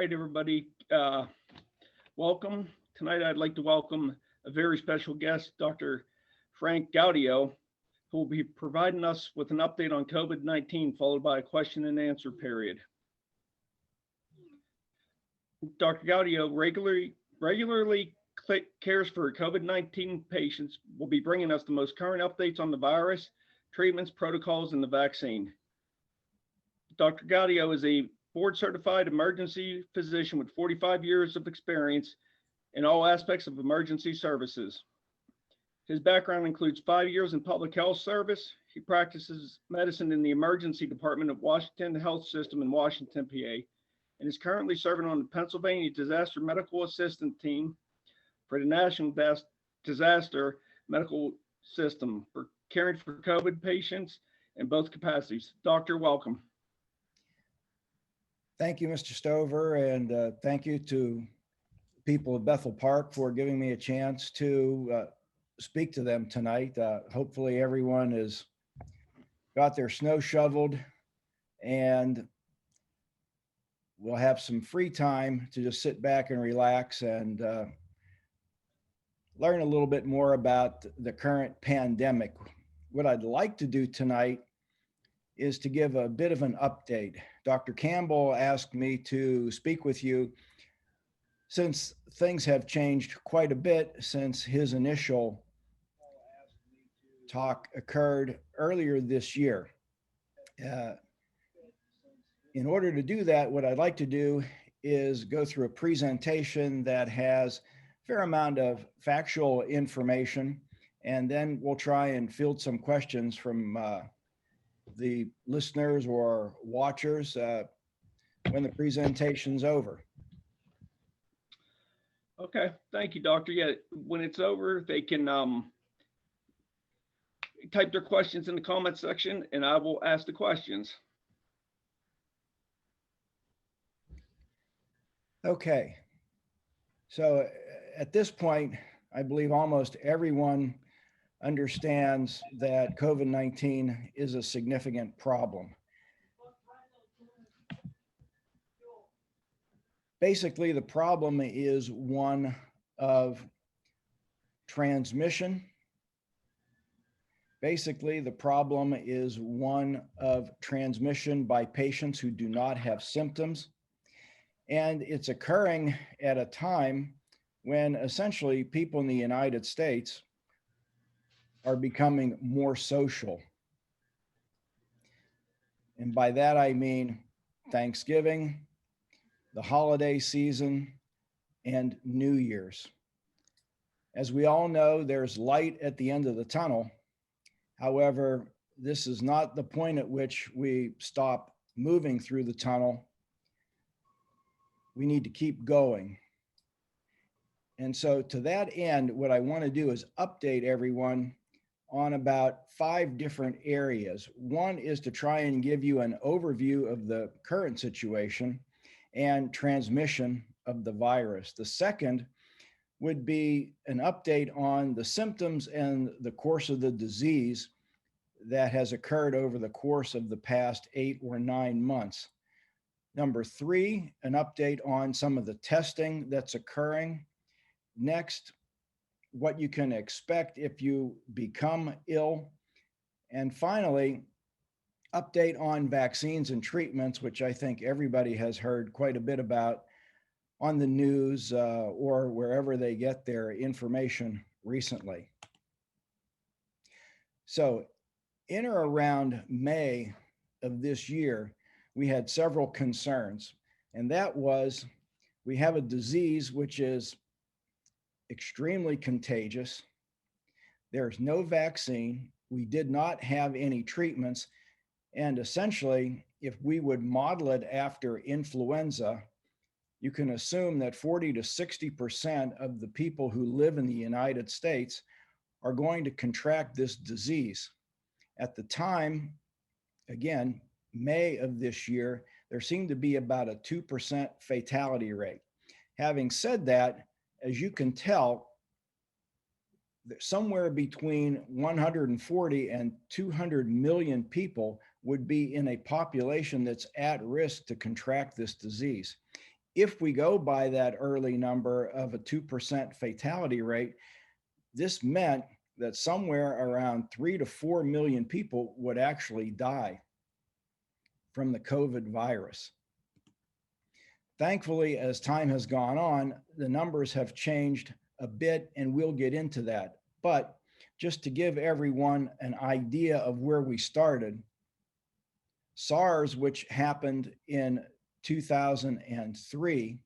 right, everybody. Welcome. Tonight, I'd like to welcome a very special guest, Dr. Frank Gaudio, who will be providing us with an update on COVID-19, followed by a question and answer period. Dr. Gaudio regularly cares for COVID-19 patients, will be bringing us the most current updates on the virus, treatments, protocols, and the vaccine. Dr. Gaudio is a board-certified emergency physician with 45 years of experience in all aspects of emergency services. His background includes 5 years in public health service. He practices medicine in the emergency department of Washington Health System in Washington, PA, and is currently serving on the Pennsylvania Disaster Medical Assistance Team for the National Disaster Medical System for caring for COVID patients in both capacities. Doctor, welcome. Thank you, Mr. Stover, and thank you to people of Bethel Park for giving me a chance to speak to them tonight. Hopefully everyone has got their snow shoveled and we'll have some free time to just sit back and relax and learn a little bit more about the current pandemic. What I'd like to do tonight is to give a bit of an update. Dr. Campbell asked me to speak with you since things have changed quite a bit since his initial talk occurred earlier this year. In order to do that, what I'd like to do is go through a presentation that has a fair amount of factual information, and then we'll try and field some questions from the listeners or watchers when the presentation's over. Okay, thank you, Doctor. Yeah, when it's over, they can type their questions in the comment section and I will ask the questions. Okay, so at this point, I believe almost everyone understands that COVID-19 is a significant problem. Basically, the problem is one of transmission. Basically, the problem is one of transmission by patients who do not have symptoms. And it's occurring at a time when essentially people in the United States are becoming more social. And by that, I mean Thanksgiving, the holiday season, and New Year's. As we all know, there's light at the end of the tunnel. However, this is not the point at which we stop moving through the tunnel. We need to keep going. And so to that end, what I want to do is update everyone on about 5 different areas. One is to try and give you an overview of the current situation and transmission of the virus. The second would be an update on the symptoms and the course of the disease that has occurred over the course of the past 8 or 9 months. Number 3, an update on some of the testing that's occurring. Next, what you can expect if you become ill. And finally, update on vaccines and treatments, which I think everybody has heard quite a bit about on the news or wherever they get their information recently. So in or around May of this year, we had several concerns, and that was we have a disease which is extremely contagious. There's no vaccine. We did not have any treatments. And essentially, if we would model it after influenza, you can assume that 40 to 60% of the people who live in the United States are going to contract this disease. At the time, again, May of this year, there seemed to be about a 2% fatality rate. Having said that, as you can tell, somewhere between 140 and 200 million people would be in a population that's at risk to contract this disease. if we go by that early number of a 2% fatality rate, this meant that somewhere around 3 to 4 million people would actually die from the COVID virus. Thankfully, as time has gone on, the numbers have changed a bit, and we'll get into that. But just to give everyone an idea of where we started, SARS, which happened in 2003,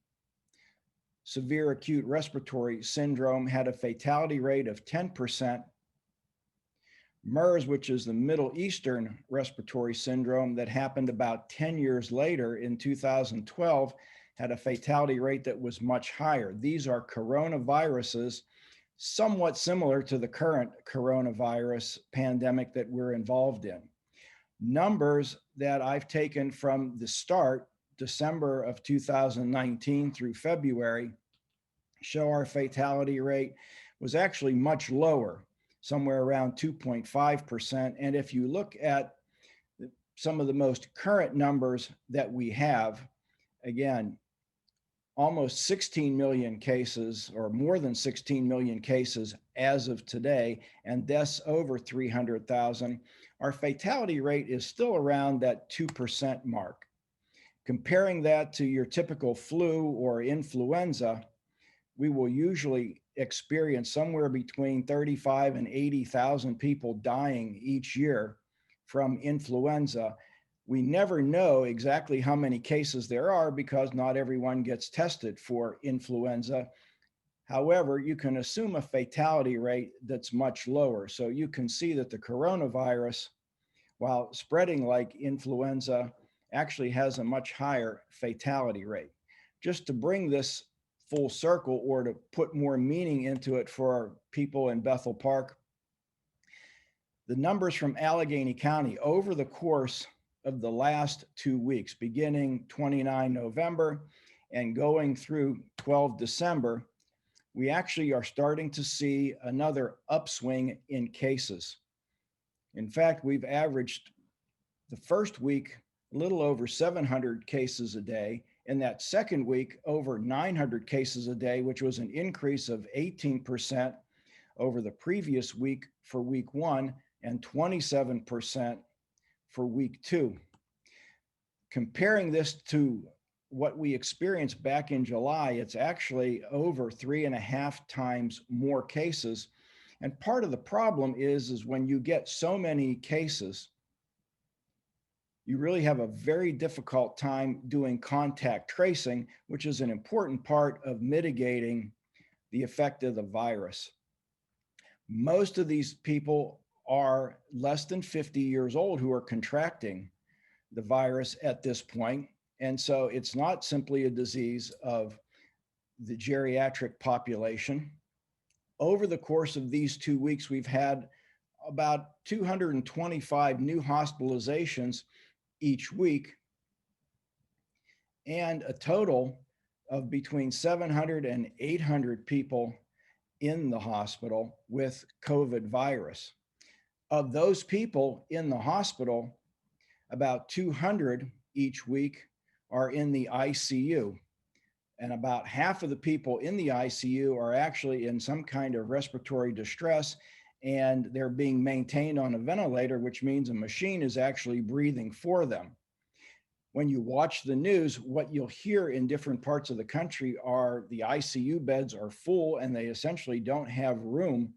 severe acute respiratory syndrome, had a fatality rate of 10%. MERS, which is the Middle Eastern respiratory syndrome that happened about 10 years later in 2012, had a fatality rate that was much higher. These are coronaviruses, somewhat similar to the current coronavirus pandemic that we're involved in. Numbers that I've taken from the start, December of 2019 through February, show our fatality rate was actually much lower, somewhere around 2.5%. And if you look at some of the most current numbers that we have, again, almost 16 million cases, or more than 16 million cases as of today, and deaths over 300,000, our fatality rate is still around that 2% mark. Comparing that to your typical flu or influenza, we will usually experience somewhere between 35 and 80,000 people dying each year from influenza. We never know exactly how many cases there are because not everyone gets tested for influenza. However, you can assume a fatality rate that's much lower. So you can see that the coronavirus, while spreading like influenza, actually has a much higher fatality rate. Just to bring this full circle, or to put more meaning into it for our people in Bethel Park, the numbers from Allegheny County over the course of the last 2 weeks, beginning 29 November and going through 12 December, we actually are starting to see another upswing in cases. In fact, we've averaged the first week a little over 700 cases a day. In that second week, over 900 cases a day, which was an increase of 18% over the previous week for week 1 and 27% for week 2. Comparing this to what we experienced back in July, it's actually over 3.5 times more cases. And part of the problem is when you get so many cases, you really have a very difficult time doing contact tracing, which is an important part of mitigating the effect of the virus. Most of these people are less than 50 years old who are contracting the virus at this point. And so it's not simply a disease of the geriatric population. Over the course of these 2 weeks, we've had about 225 new hospitalizations each week, and a total of between 700 and 800 people in the hospital with COVID virus. Of those people in the hospital, about 200 each week are in the ICU. And about half of the people in the ICU are actually in some kind of respiratory distress, and they're being maintained on a ventilator, which means a machine is actually breathing for them. When you watch the news, what you'll hear in different parts of the country are the ICU beds are full and they essentially don't have room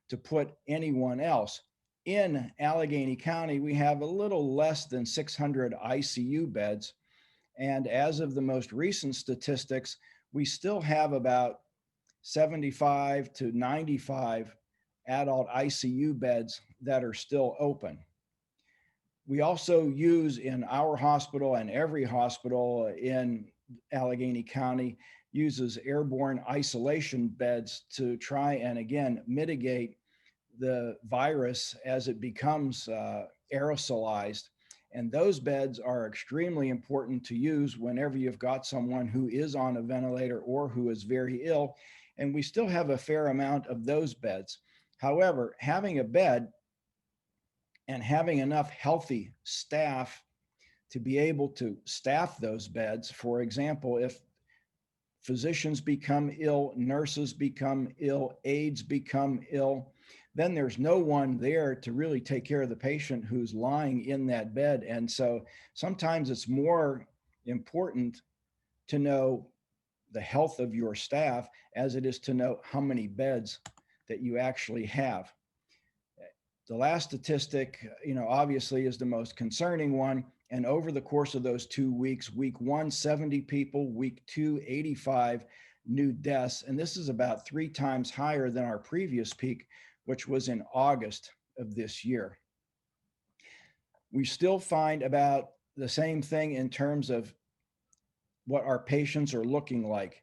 to put anyone else. In Allegheny County, we have a little less than 600 ICU beds. And as of the most recent statistics, we still have about 75 to 95 adult ICU beds that are still open. We also use in our hospital, and every hospital in Allegheny County uses airborne isolation beds to try and again mitigate the virus as it becomes aerosolized. And those beds are extremely important to use whenever you've got someone who is on a ventilator or who is very ill. And we still have a fair amount of those beds. However, having a bed and having enough healthy staff to be able to staff those beds, for example, if physicians become ill, nurses become ill, aides become ill, then there's no one there to really take care of the patient who's lying in that bed. And so sometimes it's more important to know the health of your staff as it is to know how many beds that you actually have. The last statistic, obviously is the most concerning one. And over the course of those 2 weeks, week 1, 70 people, week 2, 85 new deaths. And this is about 3 times higher than our previous peak, which was in August of this year. We still find about the same thing in terms of what our patients are looking like.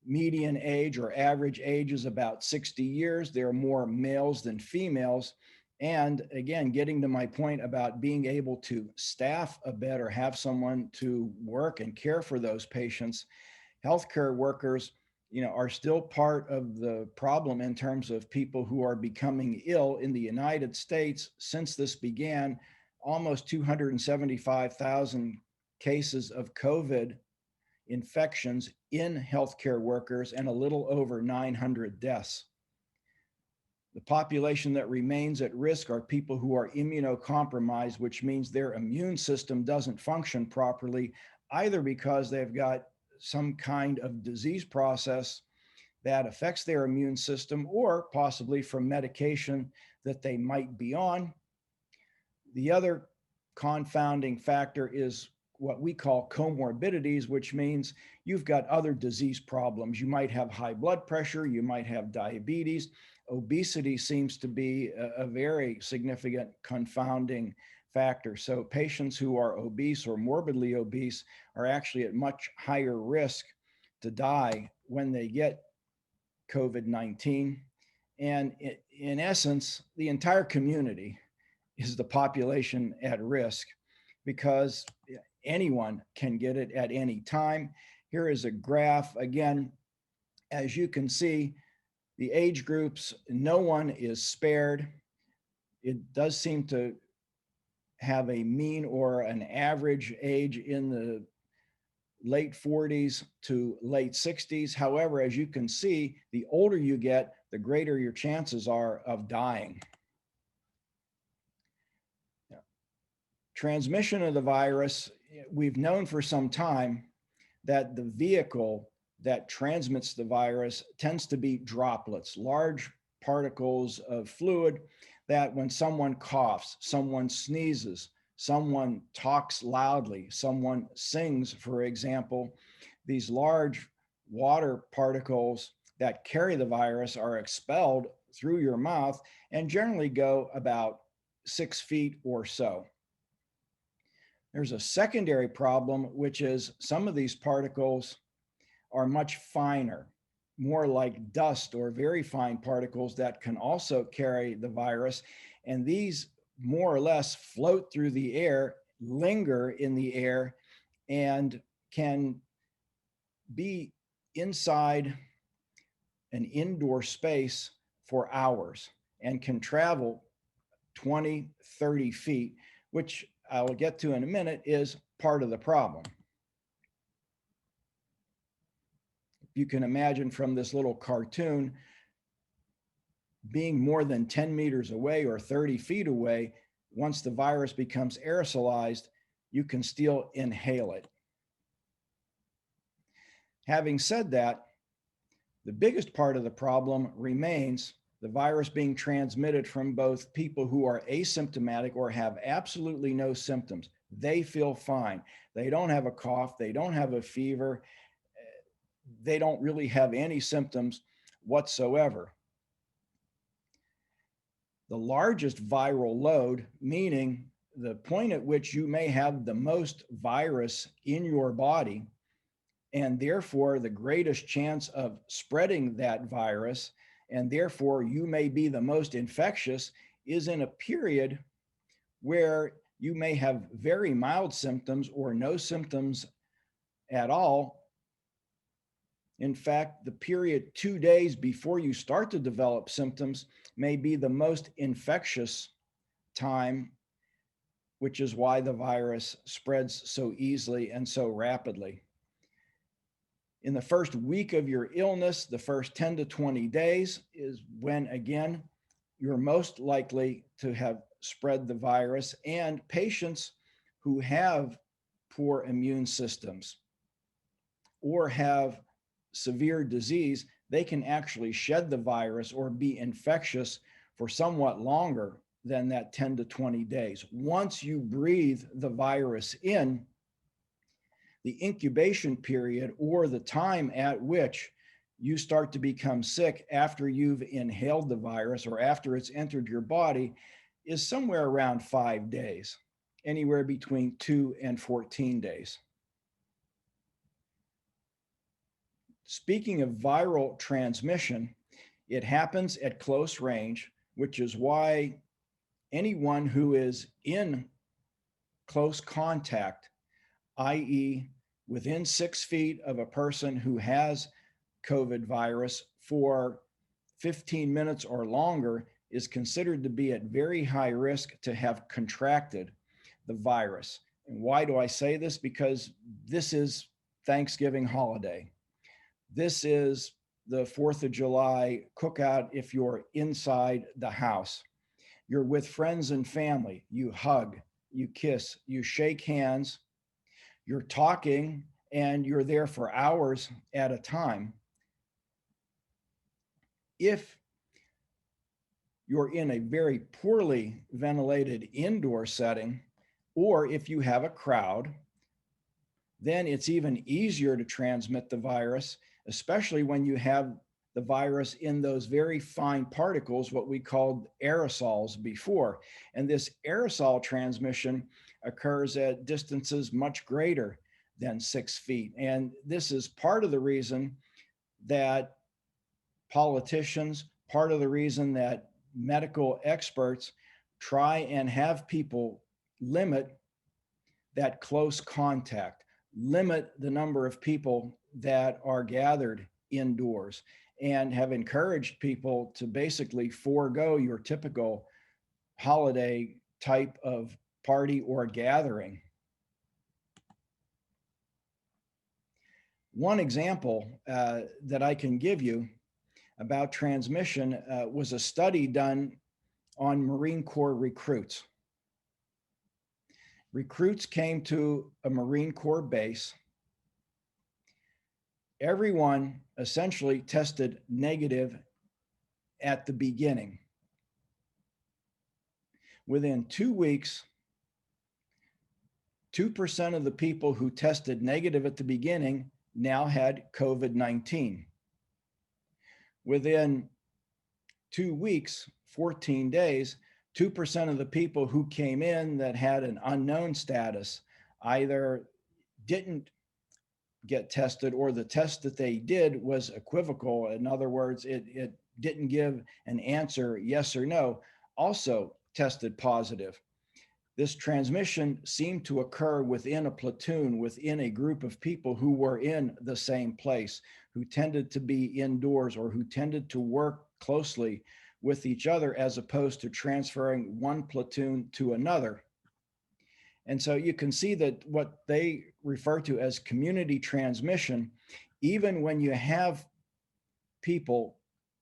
Median age or average age is about 60 years. There are more males than females. And again, getting to my point about being able to staff a bed or have someone to work and care for those patients, healthcare workers, are still part of the problem in terms of people who are becoming ill in the United States. Since this began, almost 275,000 cases of COVID infections in healthcare workers and a little over 900 deaths. The population that remains at risk are people who are immunocompromised, which means their immune system doesn't function properly, either because they've got some kind of disease process that affects their immune system or possibly from medication that they might be on. The other confounding factor is what we call comorbidities, which means you've got other disease problems. You might have high blood pressure, you might have diabetes. Obesity seems to be a very significant confounding factor. So patients who are obese or morbidly obese are actually at much higher risk to die when they get COVID-19. And in essence, the entire community is the population at risk because anyone can get it at any time. Here is a graph. Again, as you can see, the age groups, no one is spared. It does seem to have a mean or an average age in the late 40s to late 60s. However, as you can see, the older you get, the greater your chances are of dying. Transmission of the virus, we've known for some time that the vehicle that transmits the virus tends to be droplets, large particles of fluid that when someone coughs, someone sneezes, someone talks loudly, someone sings, for example, these large water particles that carry the virus are expelled through your mouth and generally go about 6 feet or so. There's a secondary problem, which is some of these particles are much finer, more like dust or very fine particles that can also carry the virus. And these more or less float through the air, linger in the air, and can be inside an indoor space for hours and can travel 20, 30 feet, which I will get to in a minute, is part of the problem. You can imagine from this little cartoon, being more than 10 meters away or 30 feet away, once the virus becomes aerosolized, you can still inhale it. Having said that, the biggest part of the problem remains the virus being transmitted from both people who are asymptomatic or have absolutely no symptoms. They feel fine. They don't have a cough. They don't have a fever. They don't really have any symptoms whatsoever. The largest viral load, meaning the point at which you may have the most virus in your body, and therefore the greatest chance of spreading that virus, and therefore you may be the most infectious, is in a period where you may have very mild symptoms or no symptoms at all. In fact, the period 2 days before you start to develop symptoms may be the most infectious time, which is why the virus spreads so easily and so rapidly. In the first week of your illness, the first 10 to 20 days is when, again, you're most likely to have spread the virus. And patients who have poor immune systems or have severe disease, they can actually shed the virus or be infectious for somewhat longer than that 10 to 20 days. Once you breathe the virus in, the incubation period, or the time at which you start to become sick after you've inhaled the virus or after it's entered your body, is somewhere around 5 days, anywhere between 2 and 14 days. Speaking of viral transmission, it happens at close range, which is why anyone who is in close contact, i.e., within 6 feet of a person who has COVID virus for 15 minutes or longer, is considered to be at very high risk to have contracted the virus. And why do I say this? Because this is Thanksgiving holiday. This is the 4th of July cookout if you're inside the house. You're with friends and family. You hug, you kiss, you shake hands, you're talking, and you're there for hours at a time. If you're in a very poorly ventilated indoor setting, or if you have a crowd, then it's even easier to transmit the virus, especially when you have the virus in those very fine particles, what we called aerosols before. And this aerosol transmission occurs at distances much greater than 6 feet. And this is part of the reason that politicians, part of the reason that medical experts try and have people limit that close contact, limit the number of people that are gathered indoors, and have encouraged people to basically forego your typical holiday type of party or gathering. One example that I can give you about transmission was a study done on Marine Corps recruits. Recruits came to a Marine Corps base. Everyone essentially tested negative at the beginning. Within 2 weeks, 2% of the people who tested negative at the beginning now had COVID-19. Within 2 weeks, 14 days, 2% of the people who came in that had an unknown status either didn't get tested, or the test that they did was equivocal. In other words, it didn't give an answer, yes or no, also tested positive. This transmission seemed to occur within a platoon, within a group of people who were in the same place, who tended to be indoors or who tended to work closely with each other, as opposed to transferring one platoon to another. And so you can see that what they refer to as community transmission, even when you have people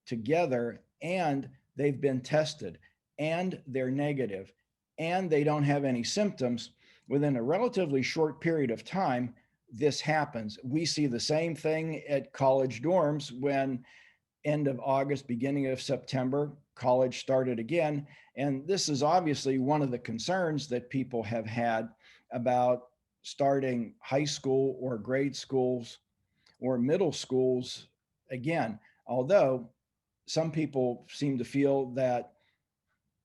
together and they've been tested and they're negative and they don't have any symptoms, within a relatively short period of time, this happens. We see the same thing at college dorms when end of August, beginning of September, college started again. And this is obviously one of the concerns that people have had about starting high school or grade schools or middle schools again. Although some people seem to feel that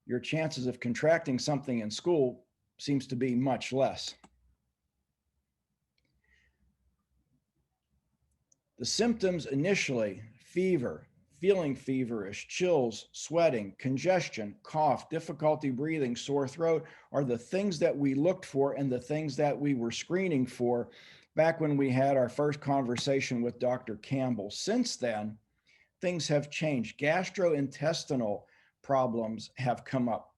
your chances of contracting something in school seems to be much less. The symptoms initially: fever, feeling feverish, chills, sweating, congestion, cough, difficulty breathing, sore throat, are the things that we looked for and the things that we were screening for back when we had our first conversation with Dr. Campbell. Since then, things have changed. Gastrointestinal problems have come up.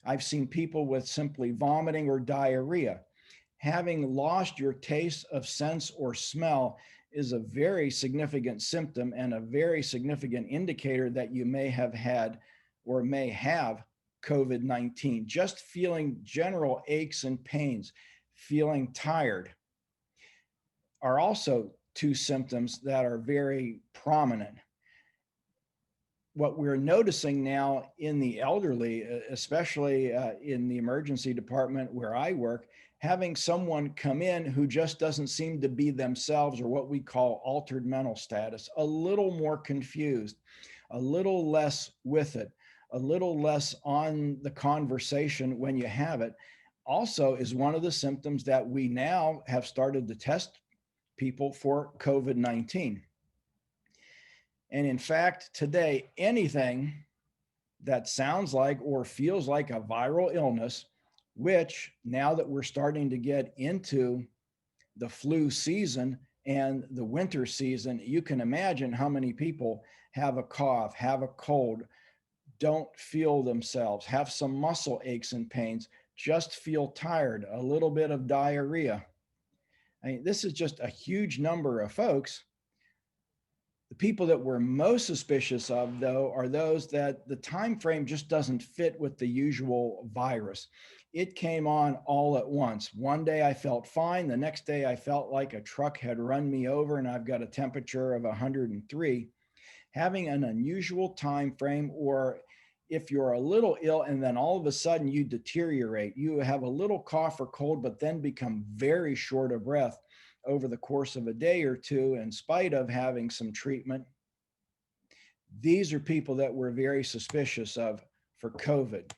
I've seen people with simply vomiting or diarrhea. Having lost your taste of sense or smell is a very significant symptom and a very significant indicator that you may have had or may have COVID-19. Just feeling general aches and pains, feeling tired are also two symptoms that are very prominent. What we're noticing now in the elderly, especially in the emergency department where I work, having someone come in who just doesn't seem to be themselves, or what we call altered mental status, a little more confused, a little less with it, a little less on the conversation when you have it, also is one of the symptoms that we now have started to test people for COVID-19. And in fact, today, anything that sounds like or feels like a viral illness, which now that we're starting to get into the flu season and the winter season, you can imagine how many people have a cough, have a cold, don't feel themselves, have some muscle aches and pains, just feel tired, a little bit of diarrhea. I mean, this is just a huge number of folks. The people that we're most suspicious of, though, are those that the time frame just doesn't fit with the usual virus. It came on all at once. One day I felt fine. The next day I felt like a truck had run me over and I've got a temperature of 103. Having an unusual time frame, or if you're a little ill and then all of a sudden you deteriorate, you have a little cough or cold, but then become very short of breath over the course of a day or two, in spite of having some treatment. These are people that we're very suspicious of for COVID.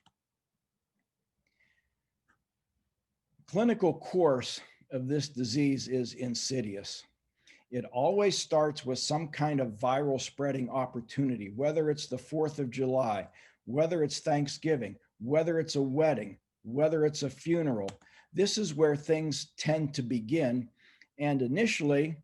Clinical course of this disease is insidious. It always starts with some kind of viral spreading opportunity, whether it's the 4th of July, whether it's Thanksgiving, whether it's a wedding, whether it's a funeral. This is where things tend to begin. And initially,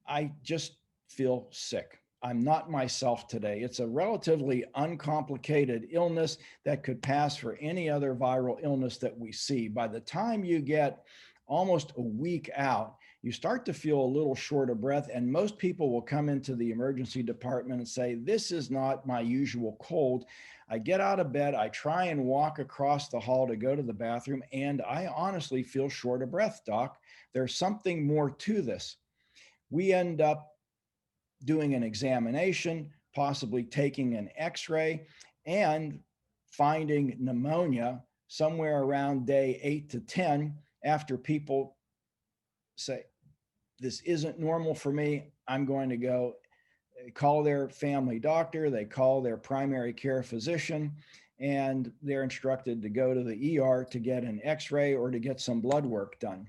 I just feel sick. I'm not myself today. It's a relatively uncomplicated illness that could pass for any other viral illness that we see. By the time you get almost a week out, you start to feel a little short of breath, and most people will come into the emergency department and say, this is not my usual cold. I get out of bed, I try and walk across the hall to go to the bathroom, and I honestly feel short of breath, doc. There's something more to this. We end up doing an examination, possibly taking an x-ray, and finding pneumonia somewhere around day 8 to 10 after people say, this isn't normal for me. I'm going to go. They call their family doctor, they call their primary care physician, and they're instructed to go to the ER to get an x-ray or to get some blood work done.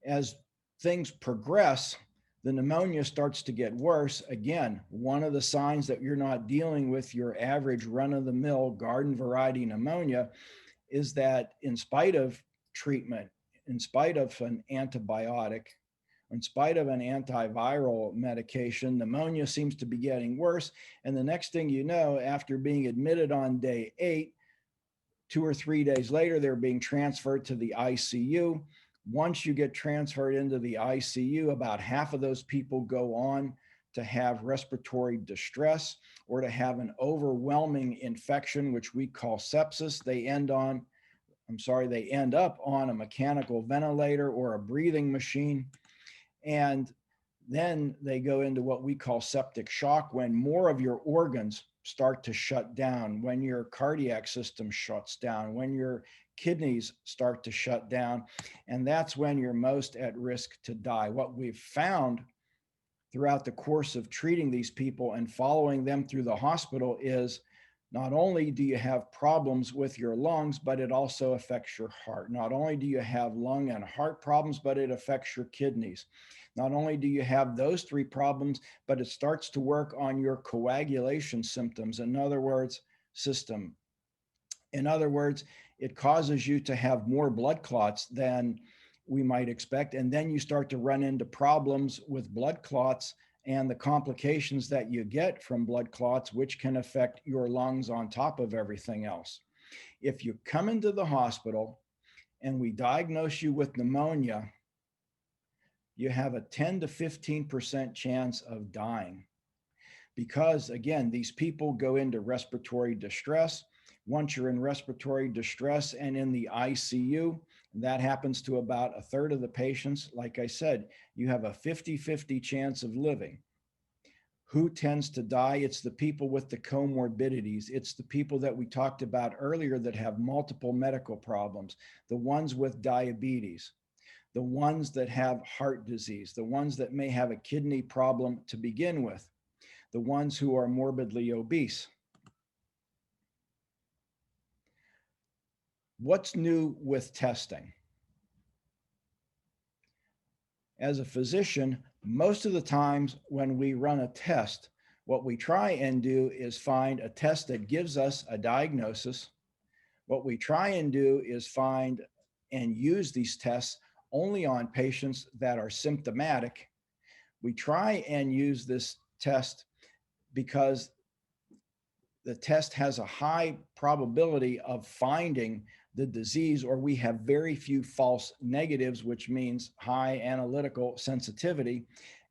As things progress, the pneumonia starts to get worse. Again, one of the signs that you're not dealing with your average run-of-the-mill garden variety pneumonia is that in spite of treatment, in spite of an antibiotic, in spite of an antiviral medication, pneumonia seems to be getting worse. And the next thing you know, after being admitted on day 8, 2 or 3 days later, they're being transferred to the ICU. Once you get transferred into the ICU, about half of those people go on to have respiratory distress or to have an overwhelming infection, which we call sepsis. They end up on a mechanical ventilator or a breathing machine. And then they go into what we call septic shock, when more of your organs start to shut down, when your cardiac system shuts down, when your kidneys start to shut down. And that's when you're most at risk to die. What we've found throughout the course of treating these people and following them through the hospital is not only do you have problems with your lungs, but it also affects your heart. Not only do you have lung and heart problems, but it affects your kidneys. Not only do you have those 3 problems, but it starts to work on your coagulation symptoms. In other words, system. In other words, it causes you to have more blood clots than we might expect. And then you start to run into problems with blood clots and the complications that you get from blood clots, which can affect your lungs on top of everything else. If you come into the hospital and we diagnose you with pneumonia, you have a 10 to 15% chance of dying. Because again, these people go into respiratory distress. Once you're in respiratory distress and in the ICU, that happens to about a third of the patients. Like I said, you have a 50-50 chance of living. Who tends to die? It's the people with the comorbidities. It's the people that we talked about earlier that have multiple medical problems, the ones with diabetes, the ones that have heart disease, the ones that may have a kidney problem to begin with, the ones who are morbidly obese. What's new with testing? As a physician, most of the times when we run a test, what we try and do is find a test that gives us a diagnosis. What we try and do is find and use these tests only on patients that are symptomatic. We try and use this test because the test has a high probability of finding the disease, or we have very few false negatives, which means high analytical sensitivity.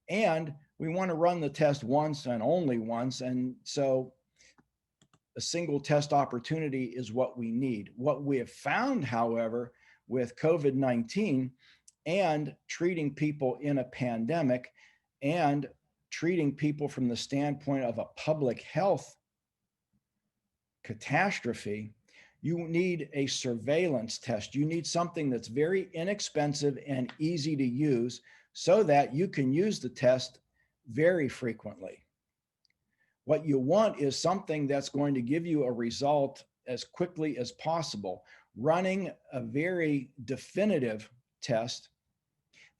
And we want to run the test once and only once. And so a single test opportunity is what we need. What we have found, however, with COVID-19 and treating people in a pandemic and treating people from the standpoint of a public health catastrophe, you need a surveillance test. You need something that's very inexpensive and easy to use so that you can use the test very frequently. What you want is something that's going to give you a result as quickly as possible. Running a very definitive test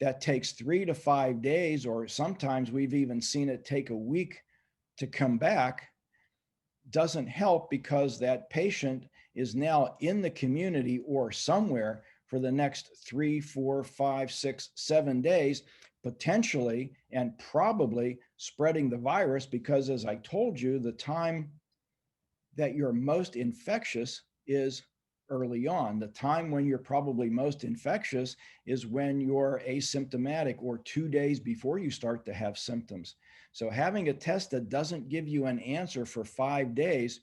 that takes 3 to 5 days, or sometimes we've even seen it take a week to come back, doesn't help, because that patient is now in the community or somewhere for the next 3, 4, 5, 6, 7 days, potentially and probably spreading the virus, because as I told you, the time that you're most infectious is early on. The time when you're probably most infectious is when you're asymptomatic, or 2 days before you start to have symptoms. So having a test that doesn't give you an answer for 5 days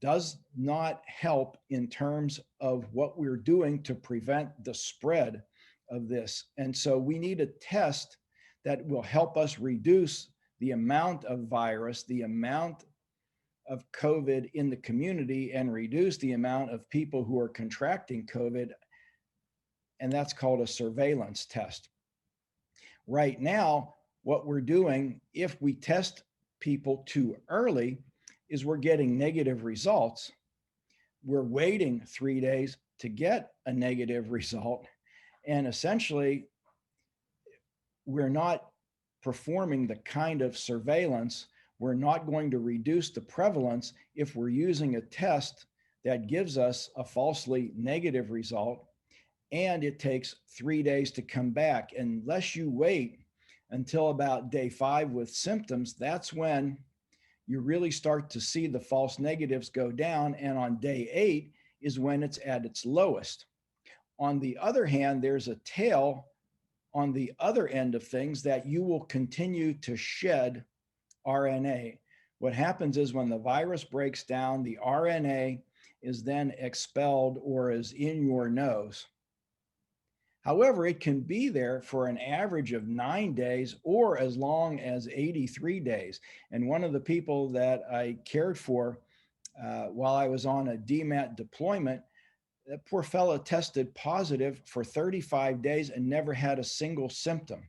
does not help in terms of what we're doing to prevent the spread of this. And so we need a test that will help us reduce the amount of virus, the amount of COVID in the community, and reduce the amount of people who are contracting COVID. And that's called a surveillance test. Right now, what we're doing, if we test people too early, is we're getting negative results. We're waiting 3 days to get a negative result. And essentially, we're not performing the kind of surveillance. We're not going to reduce the prevalence if we're using a test that gives us a falsely negative result, and it takes 3 days to come back. Unless you wait until about day 5 with symptoms, that's when you really start to see the false negatives go down. And on day 8 is when it's at its lowest. On the other hand, there's a tail on the other end of things that you will continue to shed RNA. What happens is when the virus breaks down, the RNA is then expelled or is in your nose. However, it can be there for an average of 9 days or as long as 83 days. And one of the people that I cared for while I was on a DMAT deployment, that poor fellow tested positive for 35 days and never had a single symptom.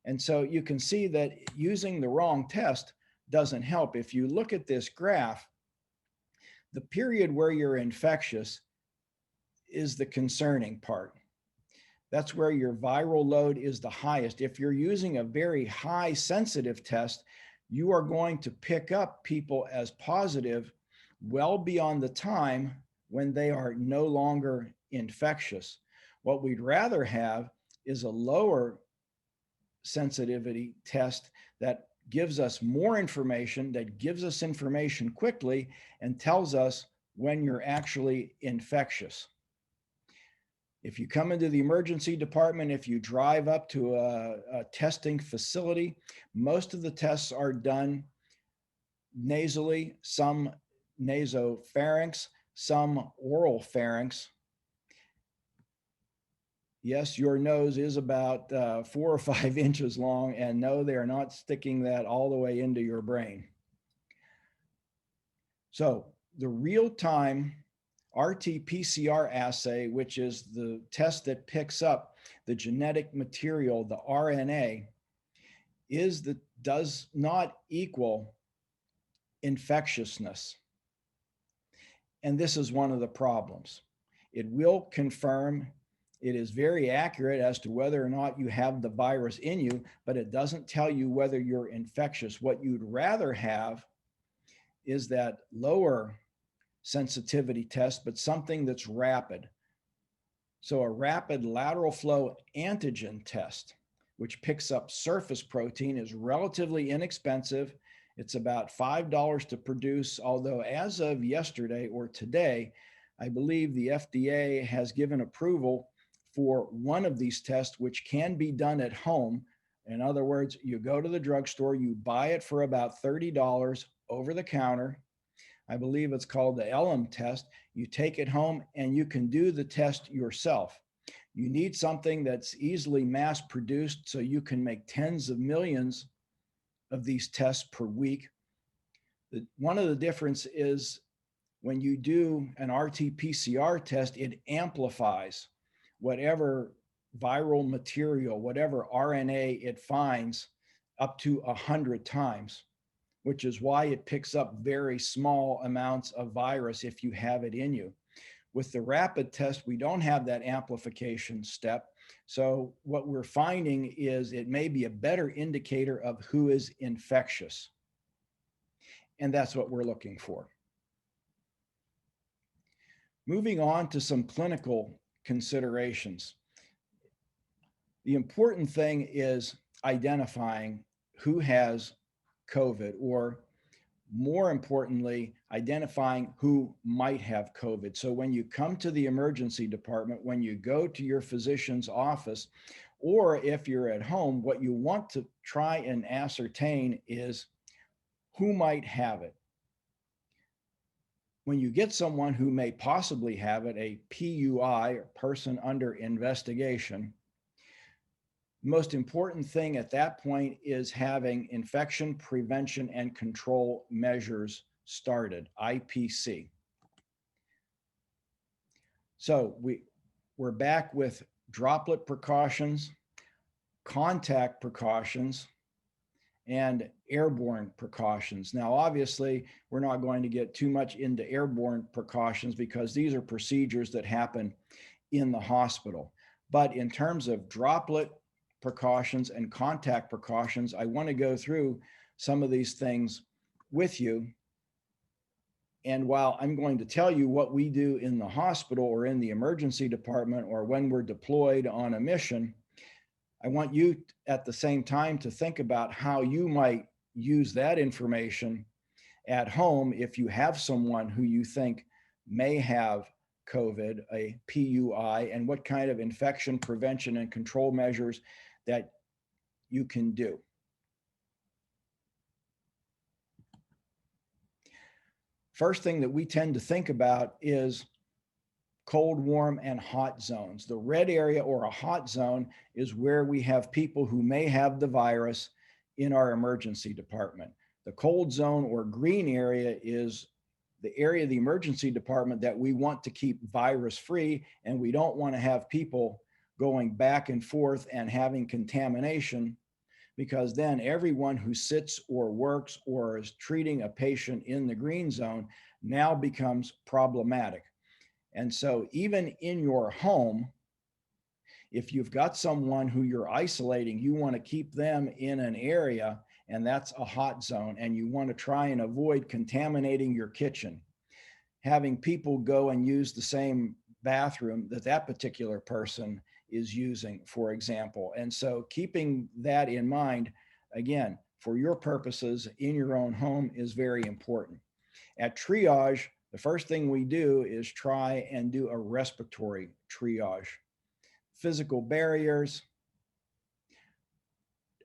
And so you can see that using the wrong test doesn't help. If you look at this graph, the period where you're infectious is the concerning part. That's where your viral load is the highest. If you're using a very high sensitive test, you are going to pick up people as positive well beyond the time when they are no longer infectious. What we'd rather have is a lower sensitivity test that gives us more information, that gives us information quickly, and tells us when you're actually infectious. If you come into the emergency department, if you drive up to a testing facility, most of the tests are done nasally, some nasopharynx, some oral pharynx. Yes, your nose is about 4 or 5 inches long, and no, they're not sticking that all the way into your brain. So the real-time RT-PCR assay, which is the test that picks up the genetic material, the RNA, does not equal infectiousness. And this is one of the problems. It will confirm, it is very accurate as to whether or not you have the virus in you, but it doesn't tell you whether you're infectious. What you'd rather have is that lower sensitivity test, but something that's rapid. So a rapid lateral flow antigen test, which picks up surface protein, is relatively inexpensive. It's about $5 to produce, although as of yesterday or today, I believe the FDA has given approval for one of these tests, which can be done at home. In other words, you go to the drugstore, you buy it for about $30 over the counter. I believe it's called the Elam test. You take it home and you can do the test yourself. You need something that's easily mass produced so you can make tens of millions of these tests per week. One of the difference is when you do an RT-PCR test, it amplifies whatever viral material, whatever RNA it finds up to 100 times, which is why it picks up very small amounts of virus if you have it in you. With the rapid test, we don't have that amplification step. So what we're finding is it may be a better indicator of who is infectious. And that's what we're looking for. Moving on to some clinical considerations. The important thing is identifying who has COVID, or more importantly, identifying who might have COVID. So when you come to the emergency department, when you go to your physician's office, or if you're at home, what you want to try and ascertain is who might have it. When you get someone who may possibly have it, a PUI, or person under investigation, the most important thing at that point is having infection prevention and control measures started, IPC. So we're back with droplet precautions, contact precautions, and airborne precautions. Now, obviously, we're not going to get too much into airborne precautions because these are procedures that happen in the hospital. But in terms of droplet precautions and contact precautions, I want to go through some of these things with you. And while I'm going to tell you what we do in the hospital or in the emergency department or when we're deployed on a mission, I want you at the same time to think about how you might use that information at home if you have someone who you think may have COVID, a PUI, and what kind of infection prevention and control measures that you can do. First thing that we tend to think about is cold, warm, and hot zones. The red area, or a hot zone, is where we have people who may have the virus in our emergency department. The cold zone or green area is the area of the emergency department that we want to keep virus free, and we don't want to have people going back and forth and having contamination, because then everyone who sits or works or is treating a patient in the green zone now becomes problematic. And so even in your home, if you've got someone who you're isolating, you want to keep them in an area, and that's a hot zone, and you want to try and avoid contaminating your kitchen. Having people go and use the same bathroom that that particular person is using, for example. And so keeping that in mind, again, for your purposes in your own home is very important. At triage, the first thing we do is try and do a respiratory triage. physical barriers,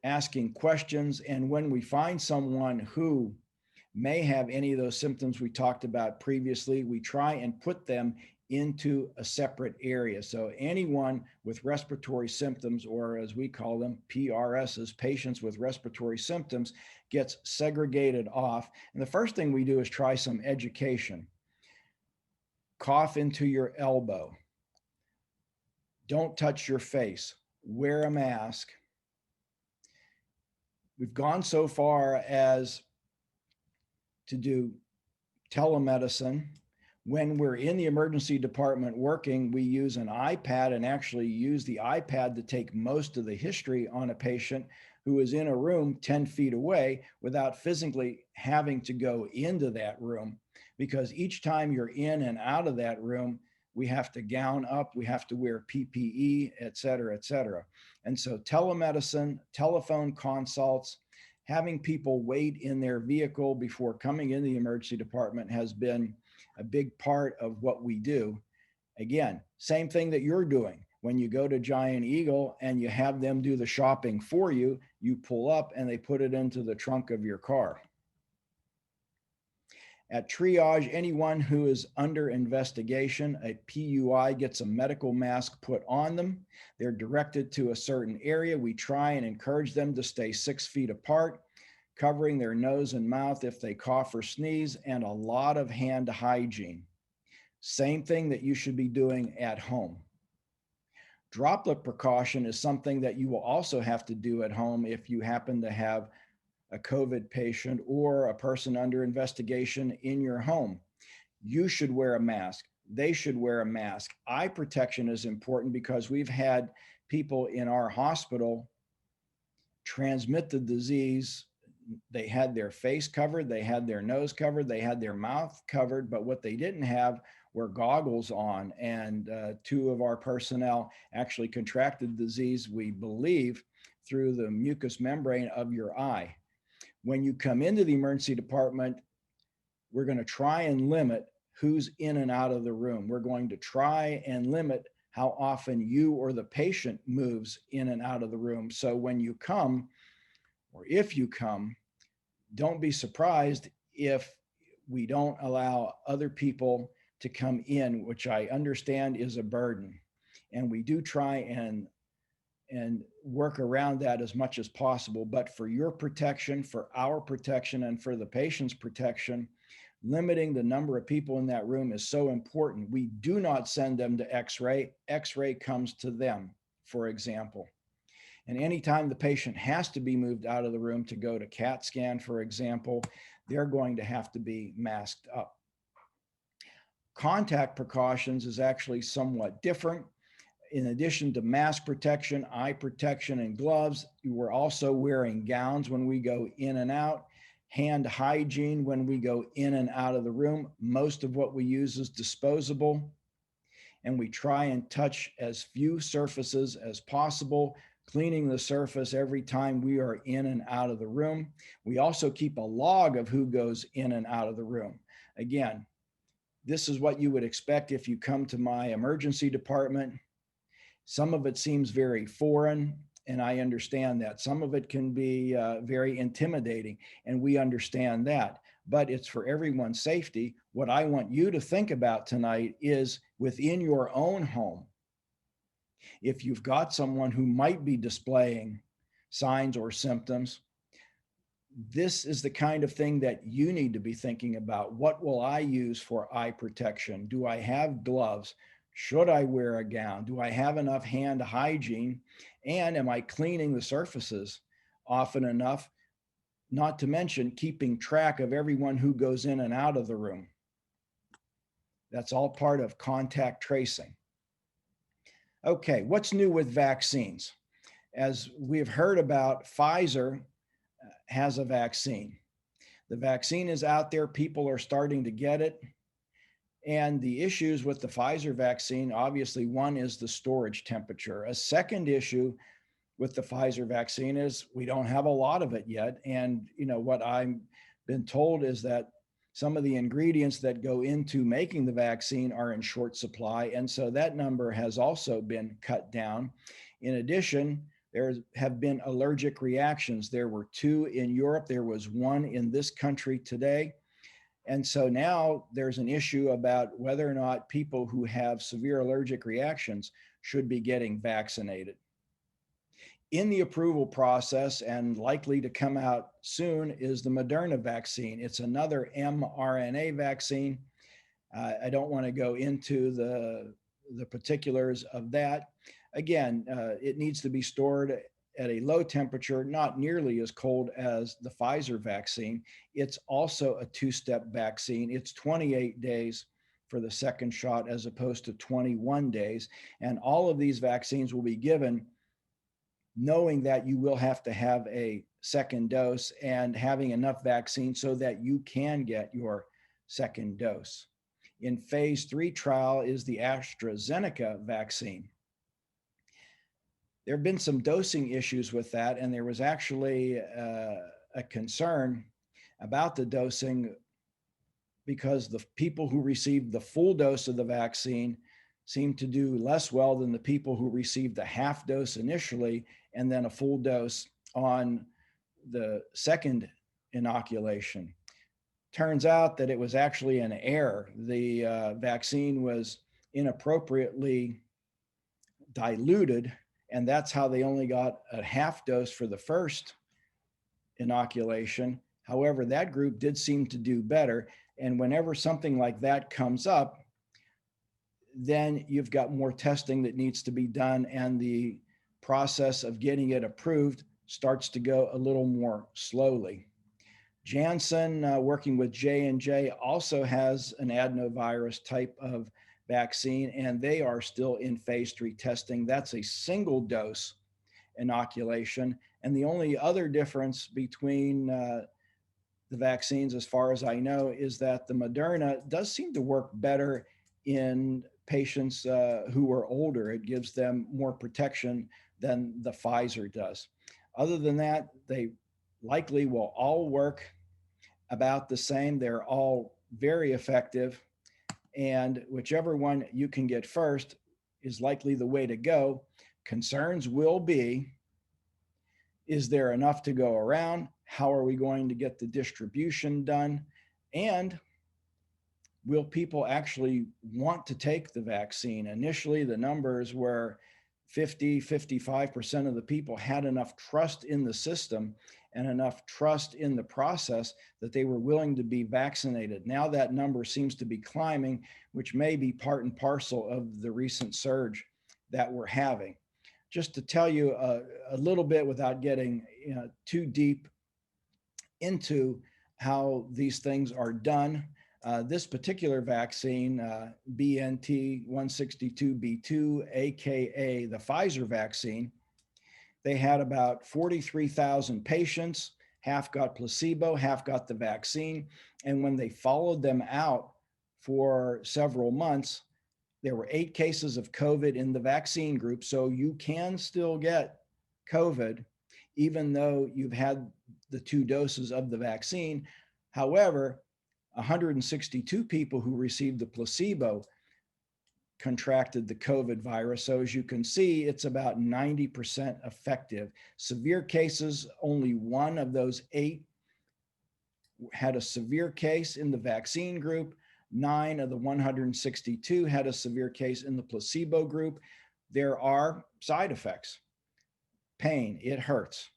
asking questions. And when we find someone who may have any of those symptoms we talked about previously, we try and put them into a separate area. So anyone with respiratory symptoms, or as we call them, PRSs, patients with respiratory symptoms, gets segregated off. And the first thing we do is try some education. Cough into your elbow. Don't touch your face. Wear a mask. We've gone so far as to do telemedicine. When we're in the emergency department working, we use an iPad and actually use the iPad to take most of the history on a patient who is in a room 10 feet away without physically having to go into that room. Because each time you're in and out of that room, we have to gown up, we have to wear PPE, et cetera, et cetera. And so telemedicine, telephone consults, having people wait in their vehicle before coming in the emergency department has been a big part of what we do. Again, same thing that you're doing. When you go to Giant Eagle and you have them do the shopping for you, you pull up and they put it into the trunk of your car. At triage, anyone who is under investigation, a PUI gets a medical mask put on them. They're directed to a certain area. We try and encourage them to stay 6 feet apart, covering their nose and mouth if they cough or sneeze, and a lot of hand hygiene. Same thing that you should be doing at home. Droplet precaution is something that you will also have to do at home if you happen to have a COVID patient or a person under investigation in your home. You should wear a mask. They should wear a mask. Eye protection is important because we've had people in our hospital transmit the disease. They had their face covered, they had their nose covered, they had their mouth covered, but what they didn't have were goggles on. And 2 of our personnel actually contracted disease, we believe, through the mucous membrane of your eye. When you come into the emergency department, we're going to try and limit who's in and out of the room. We're going to try and limit how often you or the patient moves in and out of the room. So when you come, or if you come, don't be surprised if we don't allow other people to come in, which I understand is a burden. And we do try and work around that as much as possible. But for your protection, for our protection, and for the patient's protection, limiting the number of people in that room is so important. We do not send them to X-ray. X-ray comes to them, for example. And anytime the patient has to be moved out of the room to go to CAT scan, for example, they're going to have to be masked up. Contact precautions is actually somewhat different. In addition to mask protection, eye protection, and gloves, we're also wearing gowns when we go in and out, hand hygiene when we go in and out of the room. Most of what we use is disposable, and we try and touch as few surfaces as possible, cleaning the surface every time we are in and out of the room. We also keep a log of who goes in and out of the room. Again, this is what you would expect if you come to my emergency department. Some of it seems very foreign, and I understand that. Some of it can be very intimidating, and we understand that. But it's for everyone's safety. What I want you to think about tonight is within your own home, if you've got someone who might be displaying signs or symptoms, this is the kind of thing that you need to be thinking about. What will I use for eye protection? Do I have gloves? Should I wear a gown? Do I have enough hand hygiene? And am I cleaning the surfaces often enough? Not to mention keeping track of everyone who goes in and out of the room. That's all part of contact tracing. Okay, what's new with vaccines? As we've heard about, Pfizer has a vaccine. The vaccine is out there. People are starting to get it. And the issues with the Pfizer vaccine, obviously, one is the storage temperature. A second issue with the Pfizer vaccine is we don't have a lot of it yet. And what I've been told is that some of the ingredients that go into making the vaccine are in short supply. And so that number has also been cut down. In addition, there have been allergic reactions. There were 2 in Europe. There was 1 in this country today. And so now there's an issue about whether or not people who have severe allergic reactions should be getting vaccinated. In the approval process and likely to come out soon is the Moderna vaccine. It's another mRNA vaccine. I don't want to go into the particulars of that. Again, it needs to be stored at a low temperature, not nearly as cold as the Pfizer vaccine. It's also a 2-step vaccine. It's 28 days for the second shot as opposed to 21 days. And all of these vaccines will be given knowing that you will have to have a second dose and having enough vaccine so that you can get your second dose. In phase 3 trial is the AstraZeneca vaccine. There have been some dosing issues with that, and there was actually a concern about the dosing because the people who received the full dose of the vaccine seemed to do less well than the people who received the half dose initially and then a full dose on the second inoculation. Turns out that it was actually an error. The vaccine was inappropriately diluted, and that's how they only got a half dose for the first inoculation. However, that group did seem to do better. And whenever something like that comes up, then you've got more testing that needs to be done, and the process of getting it approved starts to go a little more slowly. Janssen, working with J&J, also has an adenovirus type of vaccine, and they are still in phase 3 testing. That's a single dose inoculation. And the only other difference between the vaccines, as far as I know, is that the Moderna does seem to work better in patients who are older. It gives them more protection than the Pfizer does. Other than that, they likely will all work about the same. They're all very effective, and whichever one you can get first is likely the way to go. Concerns will be, is there enough to go around? How are we going to get the distribution done? And will people actually want to take the vaccine? Initially, the numbers were 55% of the people had enough trust in the system and enough trust in the process that they were willing to be vaccinated. Now that number seems to be climbing, which may be part and parcel of the recent surge that we're having. Just to tell you a little bit without getting too deep into how these things are done, this particular vaccine, BNT162b2, aka the Pfizer vaccine, they had about 43,000 patients. Half got placebo, half got the vaccine. And when they followed them out for several months, there were 8 cases of COVID in the vaccine group. So you can still get COVID, even though you've had the 2 doses of the vaccine. However, 162 people who received the placebo contracted the COVID virus. So as you can see, it's about 90% effective. Severe cases, only 1 of those 8 had a severe case in the vaccine group. 9 of the 162 had a severe case in the placebo group. There are side effects. Pain, it hurts.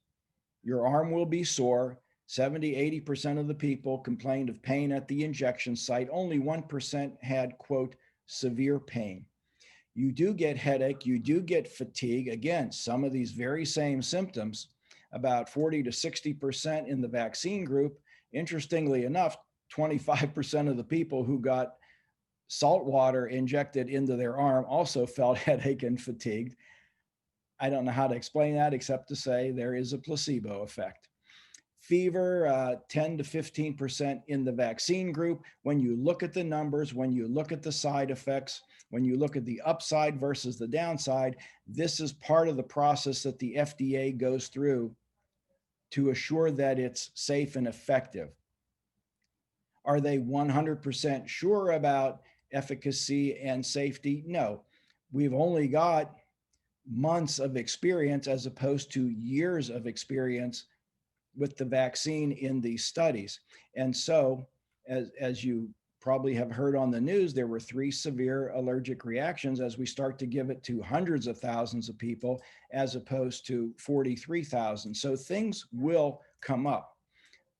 Your arm will be sore. 70-80% of the people complained of pain at the injection site. Only 1% had, quote, severe pain. You do get headache, you do get fatigue. Again, some of these very same symptoms, about 40 to 60% in the vaccine group. Interestingly enough, 25% of the people who got salt water injected into their arm also felt headache and fatigued. I don't know how to explain that except to say there is a placebo effect. Fever, 10 to 15% in the vaccine group. When you look at the numbers, when you look at the side effects, when you look at the upside versus the downside, this is part of the process that the FDA goes through to assure that it's safe and effective. Are they 100% sure about efficacy and safety? No. We've only got months of experience as opposed to years of experience with the vaccine in these studies. And so, as you probably have heard on the news, there were 3 severe allergic reactions as we start to give it to hundreds of thousands of people as opposed to 43,000. So things will come up.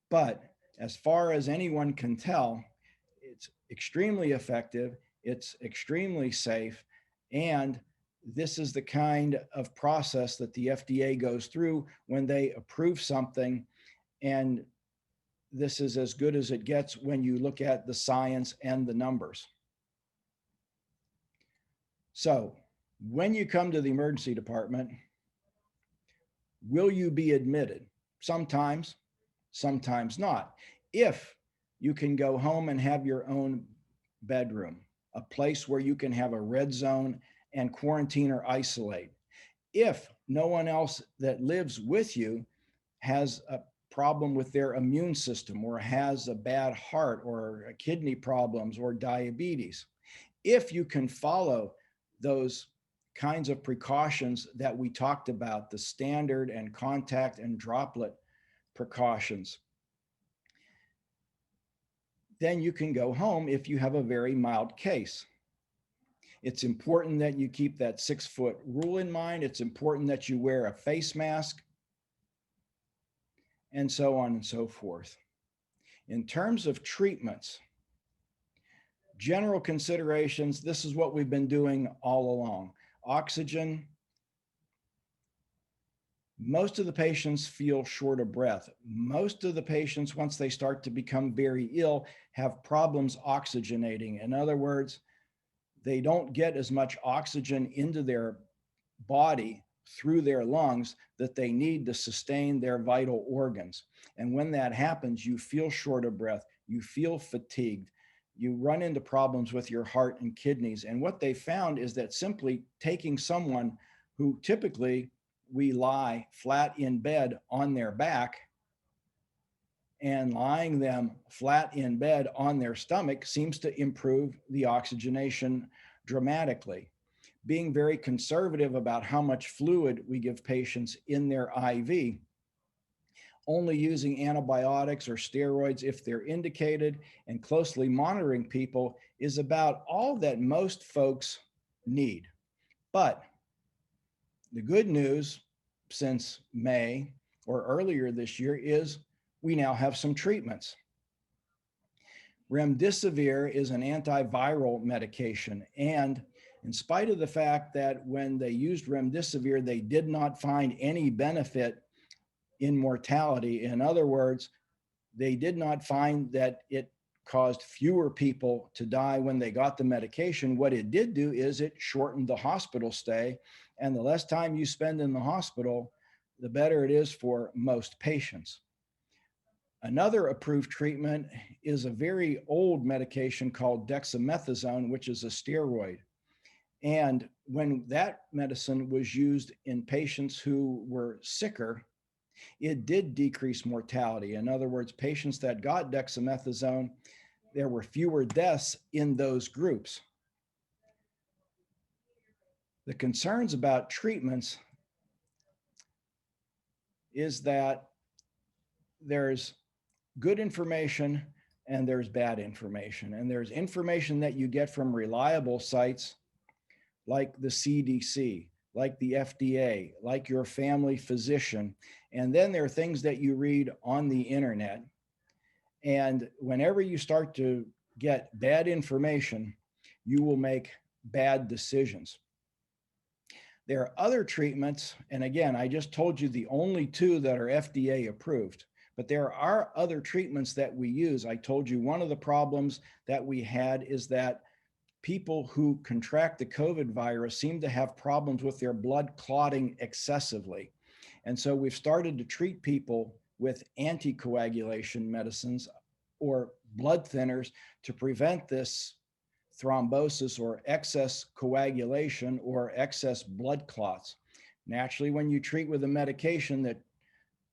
But as far as anyone can tell, it's extremely effective, it's extremely safe, and this is the kind of process that the FDA goes through when they approve something. And this is as good as it gets when you look at the science and the numbers. So when you come to the emergency department, will you be admitted? Sometimes, sometimes not. If you can go home and have your own bedroom, a place where you can have a red zone and quarantine or isolate. If no one else that lives with you has a problem with their immune system or has a bad heart or kidney problems or diabetes, if you can follow those kinds of precautions that we talked about, the standard and contact and droplet precautions, then you can go home if you have a very mild case. It's important that you keep that 6-foot rule in mind. It's important that you wear a face mask, and so on and so forth. In terms of treatments, general considerations, this is what we've been doing all along. Oxygen. Most of the patients feel short of breath. Most of the patients, once they start to become very ill, have problems oxygenating. In other words, they don't get as much oxygen into their body through their lungs that they need to sustain their vital organs. And when that happens, you feel short of breath, you feel fatigued, you run into problems with your heart and kidneys. And what they found is that simply taking someone who typically we lie flat in bed on their back and lying them flat in bed on their stomach seems to improve the oxygenation dramatically. Being very conservative about how much fluid we give patients in their IV, only using antibiotics or steroids if they're indicated, and closely monitoring people is about all that most folks need. But the good news since May or earlier this year is we now have some treatments. Remdesivir is an antiviral medication, and in spite of the fact that when they used remdesivir, they did not find any benefit in mortality. In other words, they did not find that it caused fewer people to die when they got the medication. What it did do is it shortened the hospital stay, and the less time you spend in the hospital, the better it is for most patients. Another approved treatment is a very old medication called dexamethasone, which is a steroid. And when that medicine was used in patients who were sicker, it did decrease mortality. In other words, patients that got dexamethasone, there were fewer deaths in those groups. The concerns about treatments is that there's good information and there's bad information. And there's information that you get from reliable sites like the CDC, like the FDA, like your family physician. And then there are things that you read on the internet. And whenever you start to get bad information, you will make bad decisions. There are other treatments, and again, I just told you the only 2 that are FDA approved, but there are other treatments that we use. I told you one of the problems that we had is that people who contract the COVID virus seem to have problems with their blood clotting excessively. And so we've started to treat people with anticoagulation medicines or blood thinners to prevent this thrombosis or excess coagulation or excess blood clots. Naturally, when you treat with a medication that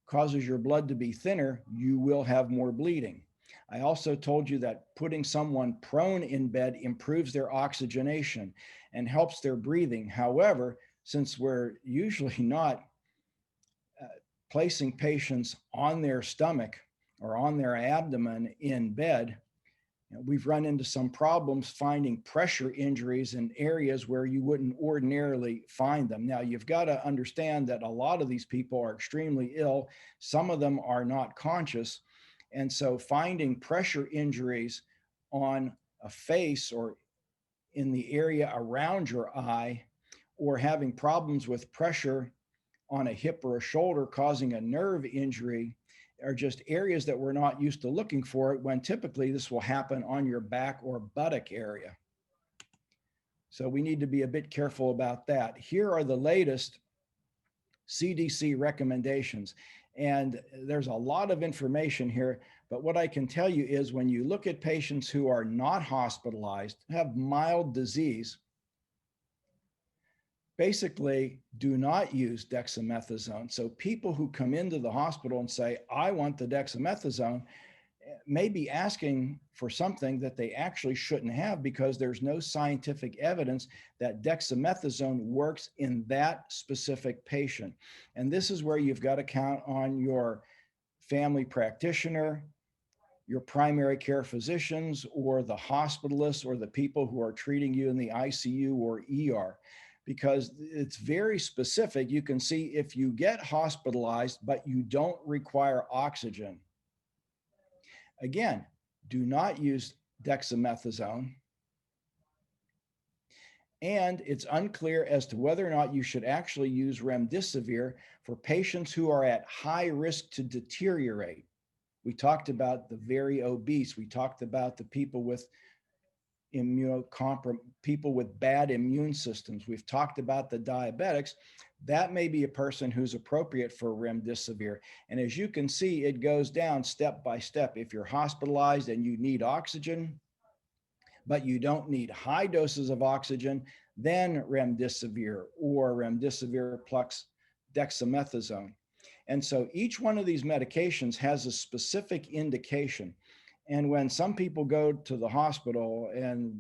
causes your blood to be thinner, you will have more bleeding. I also told you that putting someone prone in bed improves their oxygenation and helps their breathing. However, since we're usually not uh, placing patients on their stomach or on their abdomen in bed, we've run into some problems finding pressure injuries in areas where you wouldn't ordinarily find them. Now, you've got to understand that a lot of these people are extremely ill. Some of them are not conscious. And so finding pressure injuries on a face or in the area around your eye, or having problems with pressure on a hip or a shoulder causing a nerve injury, are just areas that we're not used to looking for, when typically this will happen on your back or buttock area. So we need to be a bit careful about that. Here are the latest CDC recommendations. And there's a lot of information here, but what I can tell you is when you look at patients who are not hospitalized, have mild disease, basically do not use dexamethasone. So people who come into the hospital and say, I want the dexamethasone, may be asking for something that they actually shouldn't have, because there's no scientific evidence that dexamethasone works in that specific patient. And this is where you've got to count on your family practitioner, your primary care physicians, or the hospitalists, or the people who are treating you in the ICU or ER, because it's very specific. You can see if you get hospitalized, but you don't require oxygen. Again, do not use dexamethasone. And it's unclear as to whether or not you should actually use remdesivir for patients who are at high risk to deteriorate. We talked about the very obese. We talked about the people with people with bad immune systems. We've talked about the diabetics. That may be a person who's appropriate for remdesivir. And as you can see, it goes down step by step. If you're hospitalized and you need oxygen, but you don't need high doses of oxygen, then remdesivir or remdesivir plus dexamethasone. And so each one of these medications has a specific indication. And when some people go to the hospital and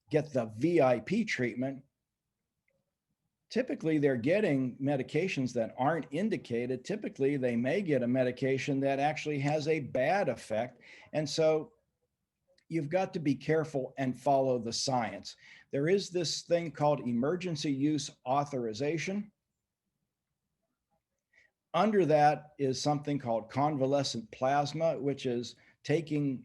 get the VIP treatment, typically they're getting medications that aren't indicated. Typically, they may get a medication that actually has a bad effect. And so you've got to be careful and follow the science. There is this thing called emergency use authorization. Under that is something called convalescent plasma, which is taking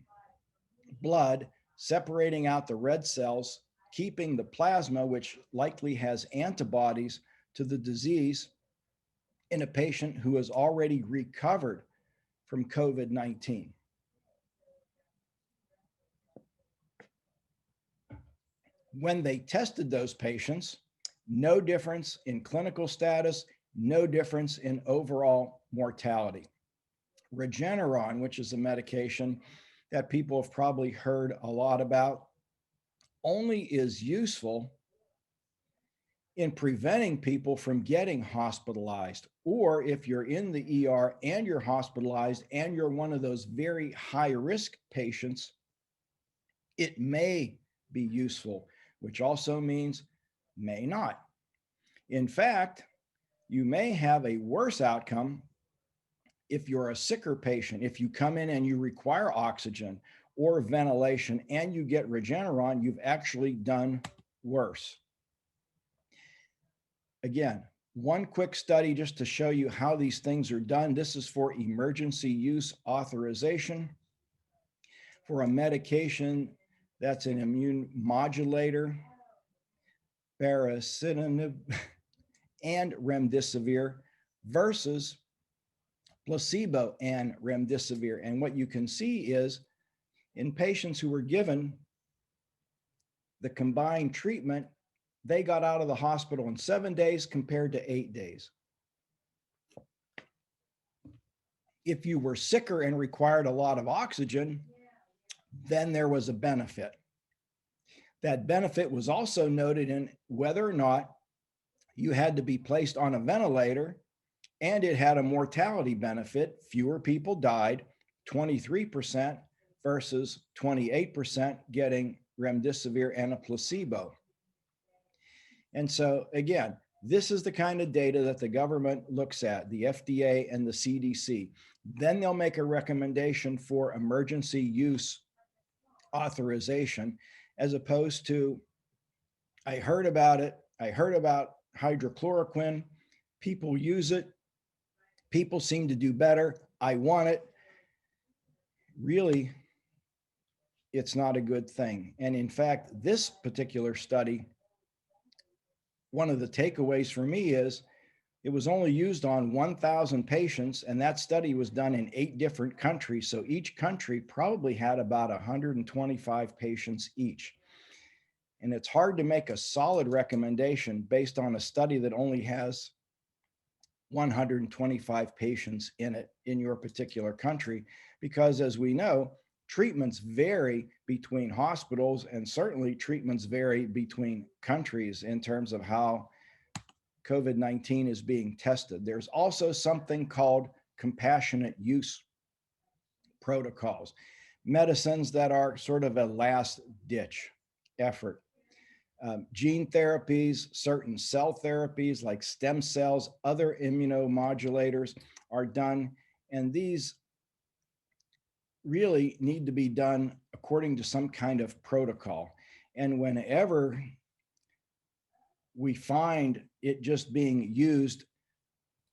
blood, separating out the red cells, keeping the plasma, which likely has antibodies to the disease, in a patient who has already recovered from COVID-19. When they tested those patients, no difference in clinical status, no difference in overall mortality. Regeneron, which is a medication that people have probably heard a lot about, only is useful in preventing people from getting hospitalized. Or if you're in the ER and you're hospitalized and you're one of those very high risk patients, it may be useful, which also means may not. In fact, you may have a worse outcome if you're a sicker patient. If you come in and you require oxygen or ventilation and you get Regeneron, you've actually done worse. Again, one quick study just to show you how these things are done. This is for emergency use authorization for a medication that's an immune modulator, baricitinib and remdesivir, versus placebo and remdesivir. And what you can see is in patients who were given the combined treatment, they got out of the hospital in 7 days compared to 8 days. If you were sicker and required a lot of oxygen, then there was a benefit. That benefit was also noted in whether or not you had to be placed on a ventilator, and it had a mortality benefit. Fewer people died, 23% versus 28% getting remdesivir and a placebo. And so again, this is the kind of data that the government looks at, the FDA and the CDC. Then they'll make a recommendation for emergency use authorization, as opposed to, I heard about it, I heard about hydrochloroquine, people use it, people seem to do better, I want it. Really, it's not a good thing. And in fact, this particular study, one of the takeaways for me is it was only used on 1,000 patients, and that study was done in 8 different countries. So each country probably had about 125 patients each. And it's hard to make a solid recommendation based on a study that only has 125 patients in it in your particular country, because as we know, treatments vary between hospitals, and certainly treatments vary between countries in terms of how COVID-19 is being tested. There's also something called compassionate use protocols, medicines that are sort of a last ditch effort. Gene therapies, certain cell therapies like stem cells, other immunomodulators are done, and these really need to be done according to some kind of protocol. And whenever we find it just being used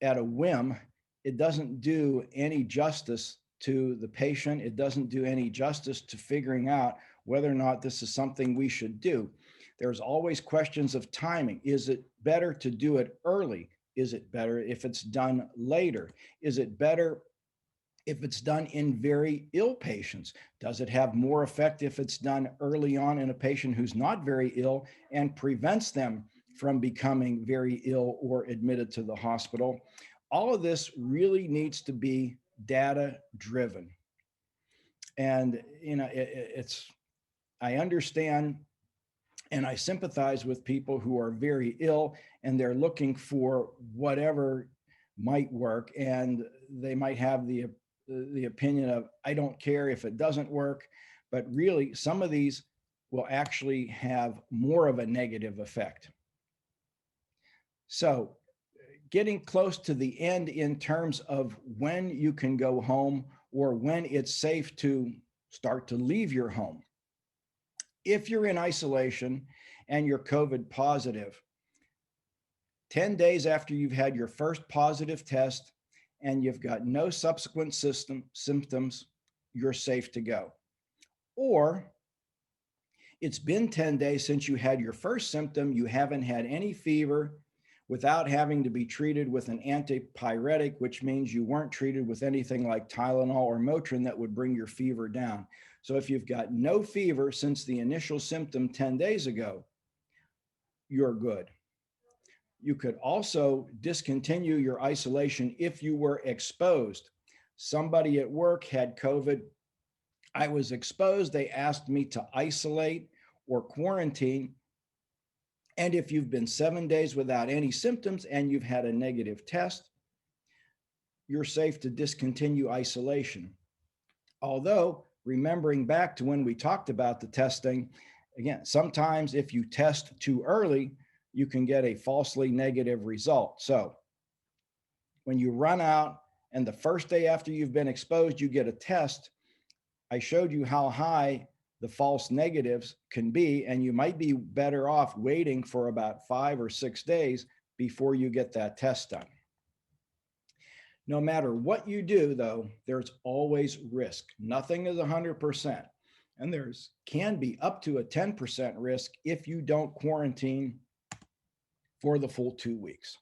at a whim, it doesn't do any justice to the patient. It doesn't do any justice to figuring out whether or not this is something we should do. There's always questions of timing. Is it better to do it early? Is it better if it's done later? Is it better if it's done in very ill patients? Does it have more effect if it's done early on in a patient who's not very ill and prevents them from becoming very ill or admitted to the hospital? All of this really needs to be data driven. And, you know, I understand and I sympathize with people who are very ill and they're looking for whatever might work. And they might have the opinion of, I don't care if it doesn't work, but really some of these will actually have more of a negative effect. So getting close to the end in terms of when you can go home or when it's safe to start to leave your home. If you're in isolation and you're COVID positive, 10 days after you've had your first positive test and you've got no subsequent symptoms, you're safe to go. Or it's been 10 days since you had your first symptom, you haven't had any fever without having to be treated with an antipyretic, which means you weren't treated with anything like Tylenol or Motrin that would bring your fever down. So if you've got no fever since the initial symptom 10 days ago, you're good. You could also discontinue your isolation if you were exposed. Somebody at work had COVID. I was exposed. They asked me to isolate or quarantine. And if you've been 7 days without any symptoms and you've had a negative test, you're safe to discontinue isolation. Although, remembering back to when we talked about the testing, again, sometimes if you test too early, you can get a falsely negative result. So when you run out and the first day after you've been exposed, you get a test, I showed you how high the false negatives can be, and you might be better off waiting for about 5 or 6 days before you get that test done. No matter what you do, though, there's always risk. Nothing is 100%. And there's can be up to a 10% risk if you don't quarantine for the full 2 weeks.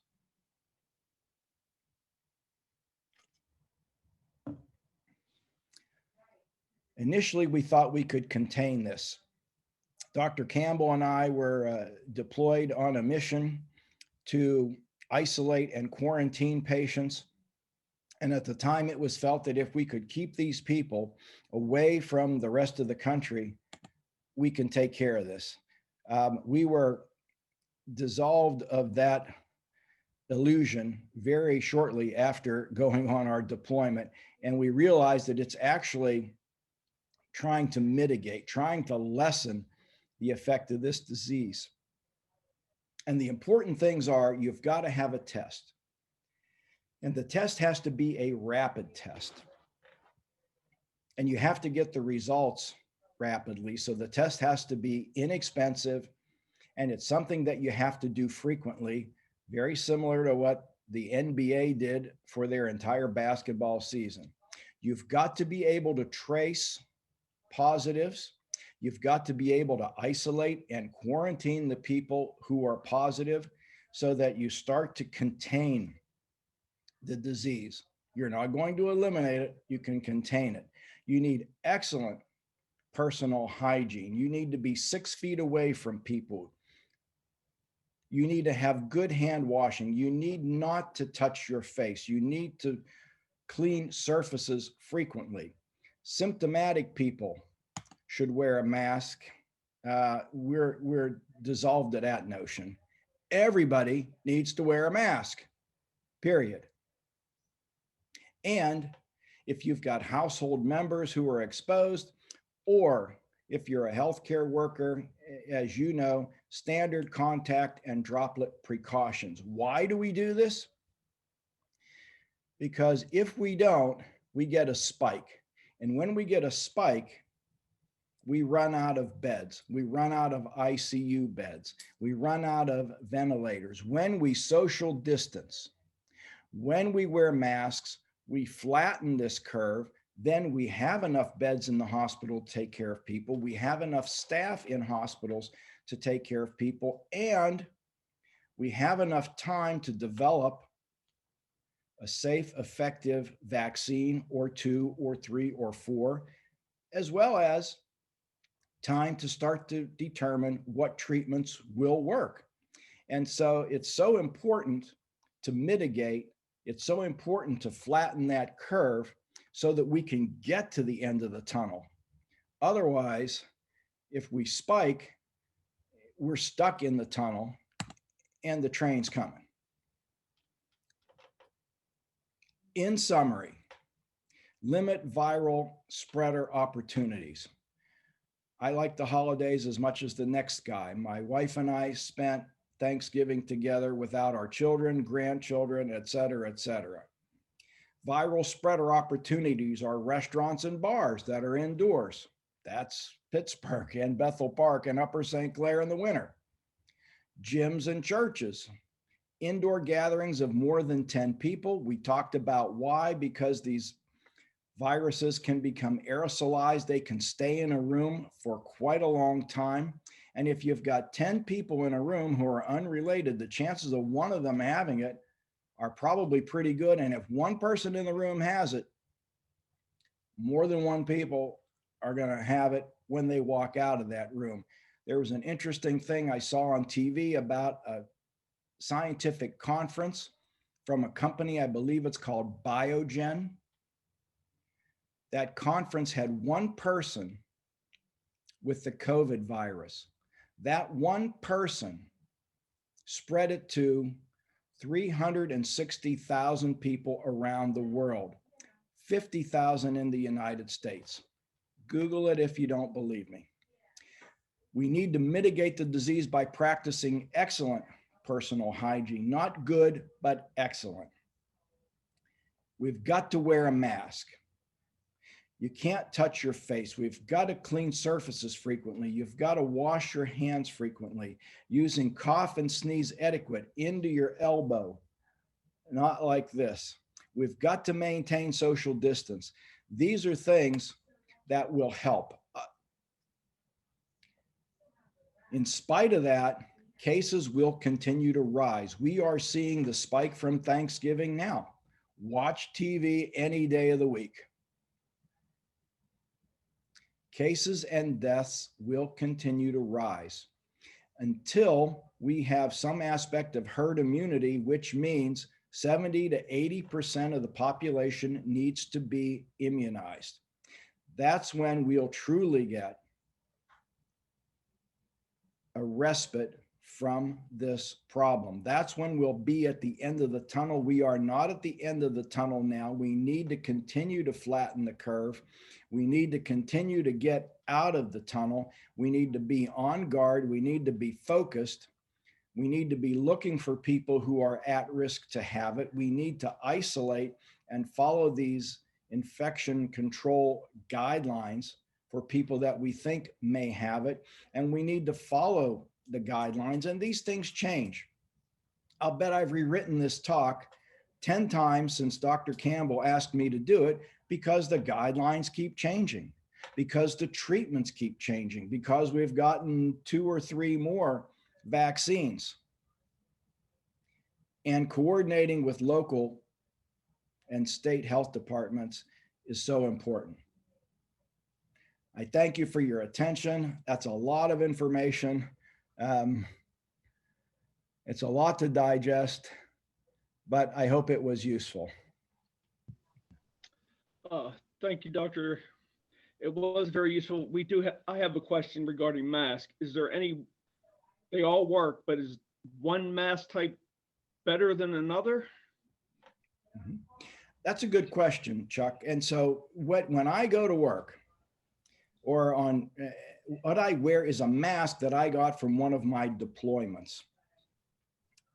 Initially, we thought we could contain this. Dr. Campbell and I were deployed on a mission to isolate and quarantine patients. And at the time, it was felt that if we could keep these people away from the rest of the country, we can take care of this. We were dissolved of that illusion very shortly after going on our deployment. And we realized that it's actually trying to mitigate, trying to lessen the effect of this disease. And the important things are you've got to have a test. And the test has to be a rapid test. And you have to get the results rapidly. So the test has to be inexpensive, and it's something that you have to do frequently, very similar to what the NBA did for their entire basketball season. You've got to be able to trace positives. You've got to be able to isolate and quarantine the people who are positive so that you start to contain the disease. You're not going to eliminate it, you can contain it. You need excellent personal hygiene. You need to be 6 feet away from people. You need to have good hand washing. You need not to touch your face. You need to clean surfaces frequently. Symptomatic people should wear a mask. We're dissolved to that notion. Everybody needs to wear a mask, period. And if you've got household members who are exposed, or if you're a healthcare worker, as you know, standard contact and droplet precautions. Why do we do this? Because if we don't, we get a spike. And when we get a spike, we run out of beds. We run out of ICU beds. We run out of ventilators. When we social distance, when we wear masks, we flatten this curve. Then we have enough beds in the hospital to take care of people. We have enough staff in hospitals to take care of people. And we have enough time to develop a safe, effective vaccine or 2 or 3 or 4, as well as time to start to determine what treatments will work. And so it's so important to mitigate. It's so important to flatten that curve so that we can get to the end of the tunnel. Otherwise, if we spike, we're stuck in the tunnel and the train's coming. In summary, limit viral spreader opportunities. I like the holidays as much as the next guy. My wife and I spent Thanksgiving together without our children, grandchildren, et cetera, et cetera. Viral spreader opportunities are restaurants and bars that are indoors. That's Pittsburgh and Bethel Park and Upper St. Clair in the winter. Gyms and churches, indoor gatherings of more than 10 people. We talked about why, because these viruses can become aerosolized. They can stay in a room for quite a long time. And if you've got 10 people in a room who are unrelated, the chances of one of them having it are probably pretty good. And if one person in the room has it, more than one people are going to have it when they walk out of that room. There was an interesting thing I saw on TV about a scientific conference from a company, I believe it's called Biogen. That conference had one person with the COVID virus. That one person spread it to 360,000 people around the world, 50,000 in the United States. Google it if you don't believe me. We need to mitigate the disease by practicing excellent personal hygiene, not good, but excellent. We've got to wear a mask. You can't touch your face. We've got to clean surfaces frequently. You've got to wash your hands frequently, using cough and sneeze etiquette into your elbow, not like this. We've got to maintain social distance. These are things that will help. In spite of that, cases will continue to rise. We are seeing the spike from Thanksgiving now. Watch TV any day of the week. Cases and deaths will continue to rise until we have some aspect of herd immunity, which means 70 to 80% of the population needs to be immunized. That's when we'll truly get a respite from this problem. That's when we'll be at the end of the tunnel. We are not at the end of the tunnel now. We need to continue to flatten the curve. We need to continue to get out of the tunnel. We need to be on guard. We need to be focused. We need to be looking for people who are at risk to have it. We need to isolate and follow these infection control guidelines for people that we think may have it. And we need to follow the guidelines, and these things change. I'll bet I've rewritten this talk 10 times since Dr. Campbell asked me to do it, because the guidelines keep changing, because the treatments keep changing, because we've gotten 2 or 3 more vaccines. And coordinating with local and state health departments is so important. I thank you for your attention. That's a lot of information. It's a lot to digest, but I hope it was useful. Thank you, Doctor. It was very useful. I have a question regarding mask. Is there any, they all work, but is one mask type better than another? That's a good question, Chuck. And so when I go to work, or on what I wear is a mask that I got from one of my deployments.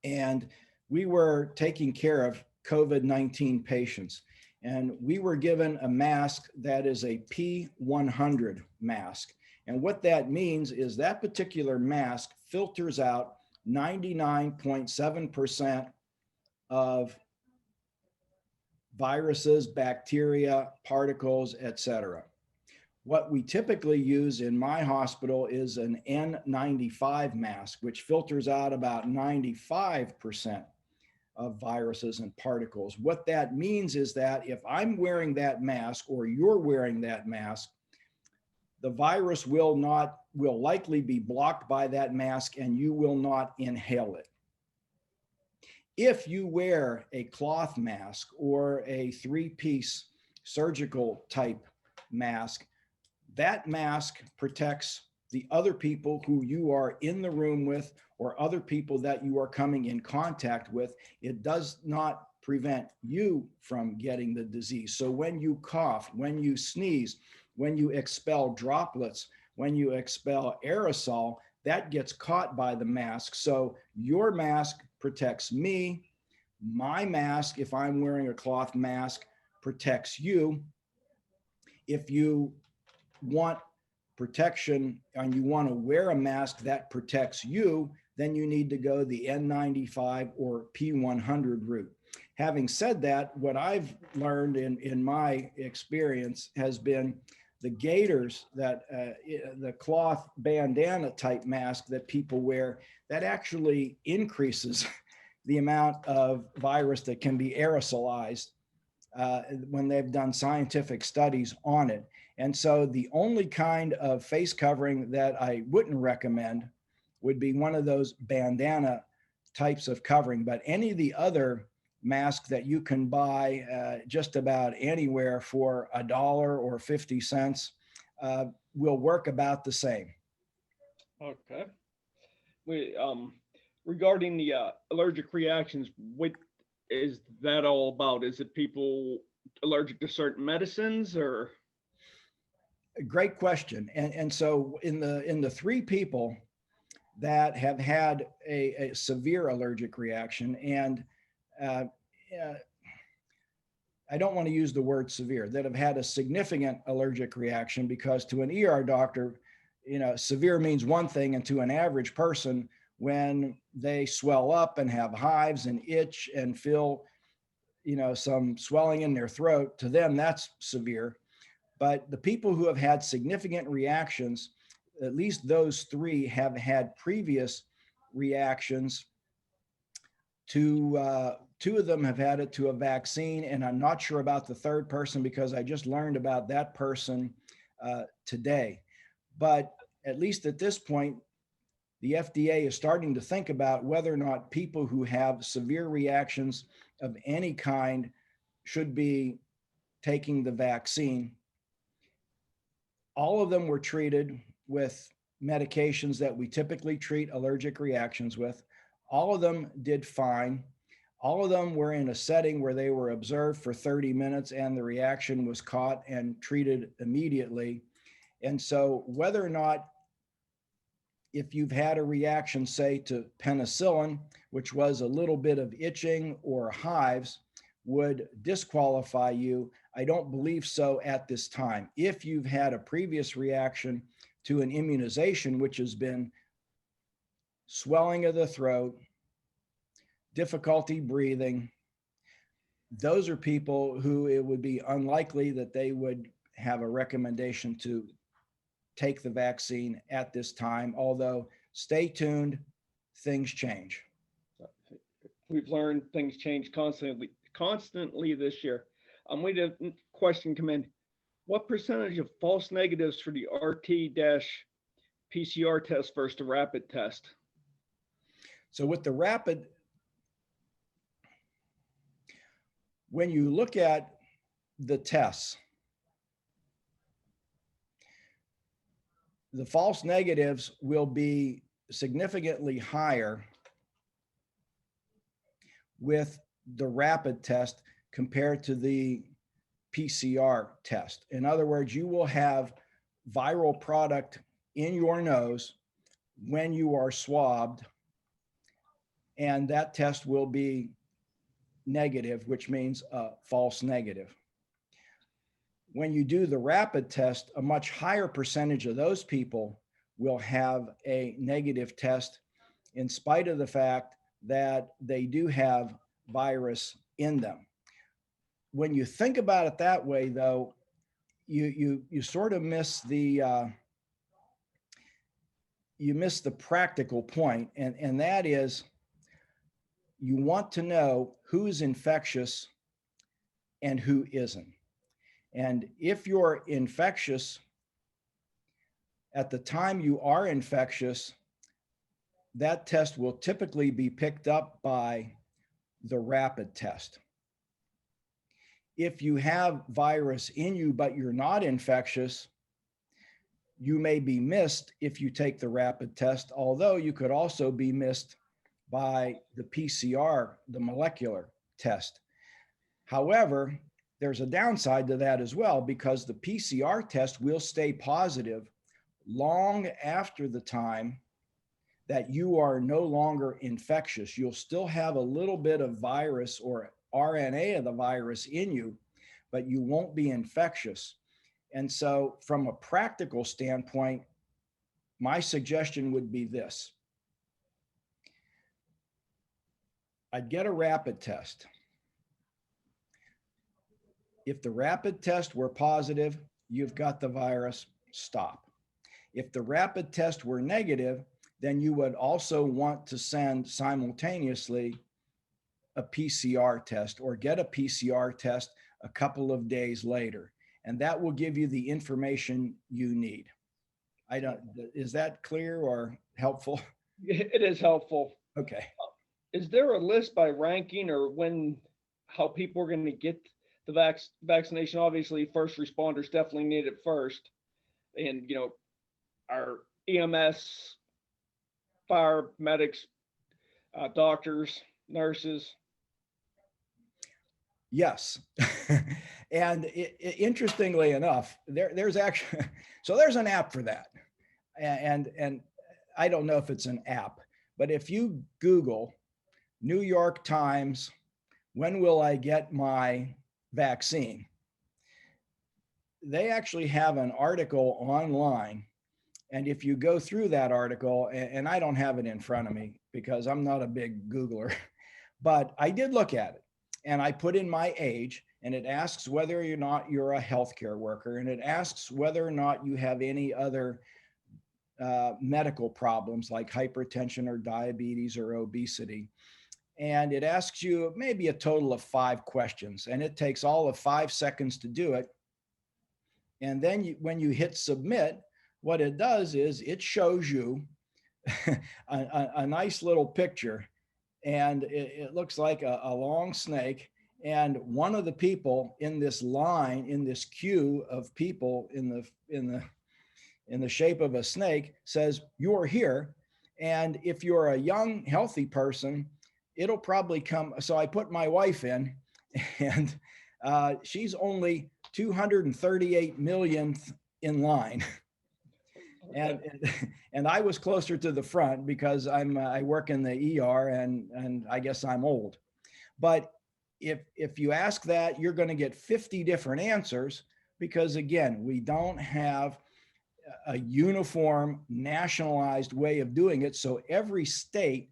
And we were taking care of COVID-19 patients. And we were given a mask that is a P100 mask. And what that means is that particular mask filters out 99.7% of viruses, bacteria, particles, etc. What we typically use in my hospital is an N95 mask, which filters out about 95% of viruses and particles. What that means is that if I'm wearing that mask or you're wearing that mask, the virus will likely be blocked by that mask and you will not inhale it. If you wear a cloth mask or a 3-piece surgical type mask, that mask protects the other people who you are in the room with or other people that you are coming in contact with. It does not prevent you from getting the disease. So when you cough, when you sneeze, when you expel droplets, when you expel aerosol, that gets caught by the mask. So your mask protects me. My mask, if I'm wearing a cloth mask, protects you. If you want protection and you want to wear a mask that protects you, then you need to go the N95 or P100 route. Having said that, what I've learned in my experience has been the gaiters, that the cloth bandana type mask that people wear, that actually increases the amount of virus that can be aerosolized when they've done scientific studies on it. And so the only kind of face covering that I wouldn't recommend would be one of those bandana types of covering. But any of the other masks that you can buy just about anywhere for $1 or 50 cents will work about the same. Okay. Regarding the allergic reactions, what is that all about? Is it people allergic to certain medicines, or? Great question. And so in the 3 people that have had a severe allergic reaction, and I don't want to use the word severe, that have had a significant allergic reaction, because to an ER doctor, severe means one thing, and to an average person, when they swell up and have hives and itch and feel, some swelling in their throat, to them, that's severe. But the people who have had significant reactions, at least those 3 have had previous reactions to, 2 of them have had it to a vaccine, and I'm not sure about the 3rd person because I just learned about that person today. But at least at this point, the FDA is starting to think about whether or not people who have severe reactions of any kind should be taking the vaccine. All of them were treated with medications that we typically treat allergic reactions with. All of them did fine. All of them were in a setting where they were observed for 30 minutes and the reaction was caught and treated immediately. And so whether or not, if you've had a reaction, say to penicillin, which was a little bit of itching or hives, would disqualify you, I don't believe so at this time. If you've had a previous reaction to an immunization, which has been swelling of the throat, difficulty breathing, those are people who it would be unlikely that they would have a recommendation to take the vaccine at this time, although stay tuned, things change. We've learned things change constantly this year. We had a question come in. What percentage of false negatives for the RT-PCR test versus the rapid test? So with the rapid, when you look at the tests, the false negatives will be significantly higher with the rapid test compared to the PCR test. In other words, you will have viral product in your nose when you are swabbed, and that test will be negative, which means a false negative. When you do the rapid test, a much higher percentage of those people will have a negative test in spite of the fact that they do have virus in them. When you think about it that way, though, you sort of miss the practical point, and that is you want to know who's infectious and who isn't. And if you're infectious, at the time you are infectious, that test will typically be picked up by the rapid test. If you have virus in you, but you're not infectious, you may be missed if you take the rapid test, although you could also be missed by the PCR, the molecular test. However, there's a downside to that as well, because the PCR test will stay positive long after the time that you are no longer infectious. You'll still have a little bit of virus or RNA of the virus in you, but you won't be infectious. And so from a practical standpoint, my suggestion would be this. I'd get a rapid test. If the rapid test were positive, you've got the virus, stop. If the rapid test were negative, then you would also want to send simultaneously a PCR test or get a PCR test a couple of days later. And that will give you the information you need. Is that clear or helpful? It is helpful. Okay. Is there a list by ranking or how people are going to get the vaccination? Obviously, first responders definitely need it first. And, our EMS, fire medics, doctors, nurses. Yes. And interestingly enough, there's actually, so there's an app for that. And I don't know if it's an app, but if you Google New York Times, when will I get my vaccine? They actually have an article online. And if you go through that article, and I don't have it in front of me because I'm not a big Googler, but I did look at it and I put in my age, and it asks whether or not you're a healthcare worker, and it asks whether or not you have any other medical problems like hypertension or diabetes or obesity. And it asks you maybe a total of 5 questions, and it takes all of 5 seconds to do it. And then when you hit submit, what it does is it shows you a nice little picture, and it looks like a long snake. And one of the people in this line, in this queue of people in in the shape of a snake says, "You're here." And if you're a young, healthy person, it'll probably come. So I put my wife in, and she's only 238 millionth in line. And, and I was closer to the front because I work in the ER, and I guess I'm old. But if you ask that, you're going to get 50 different answers, because again, we don't have a uniform nationalized way of doing it. So every state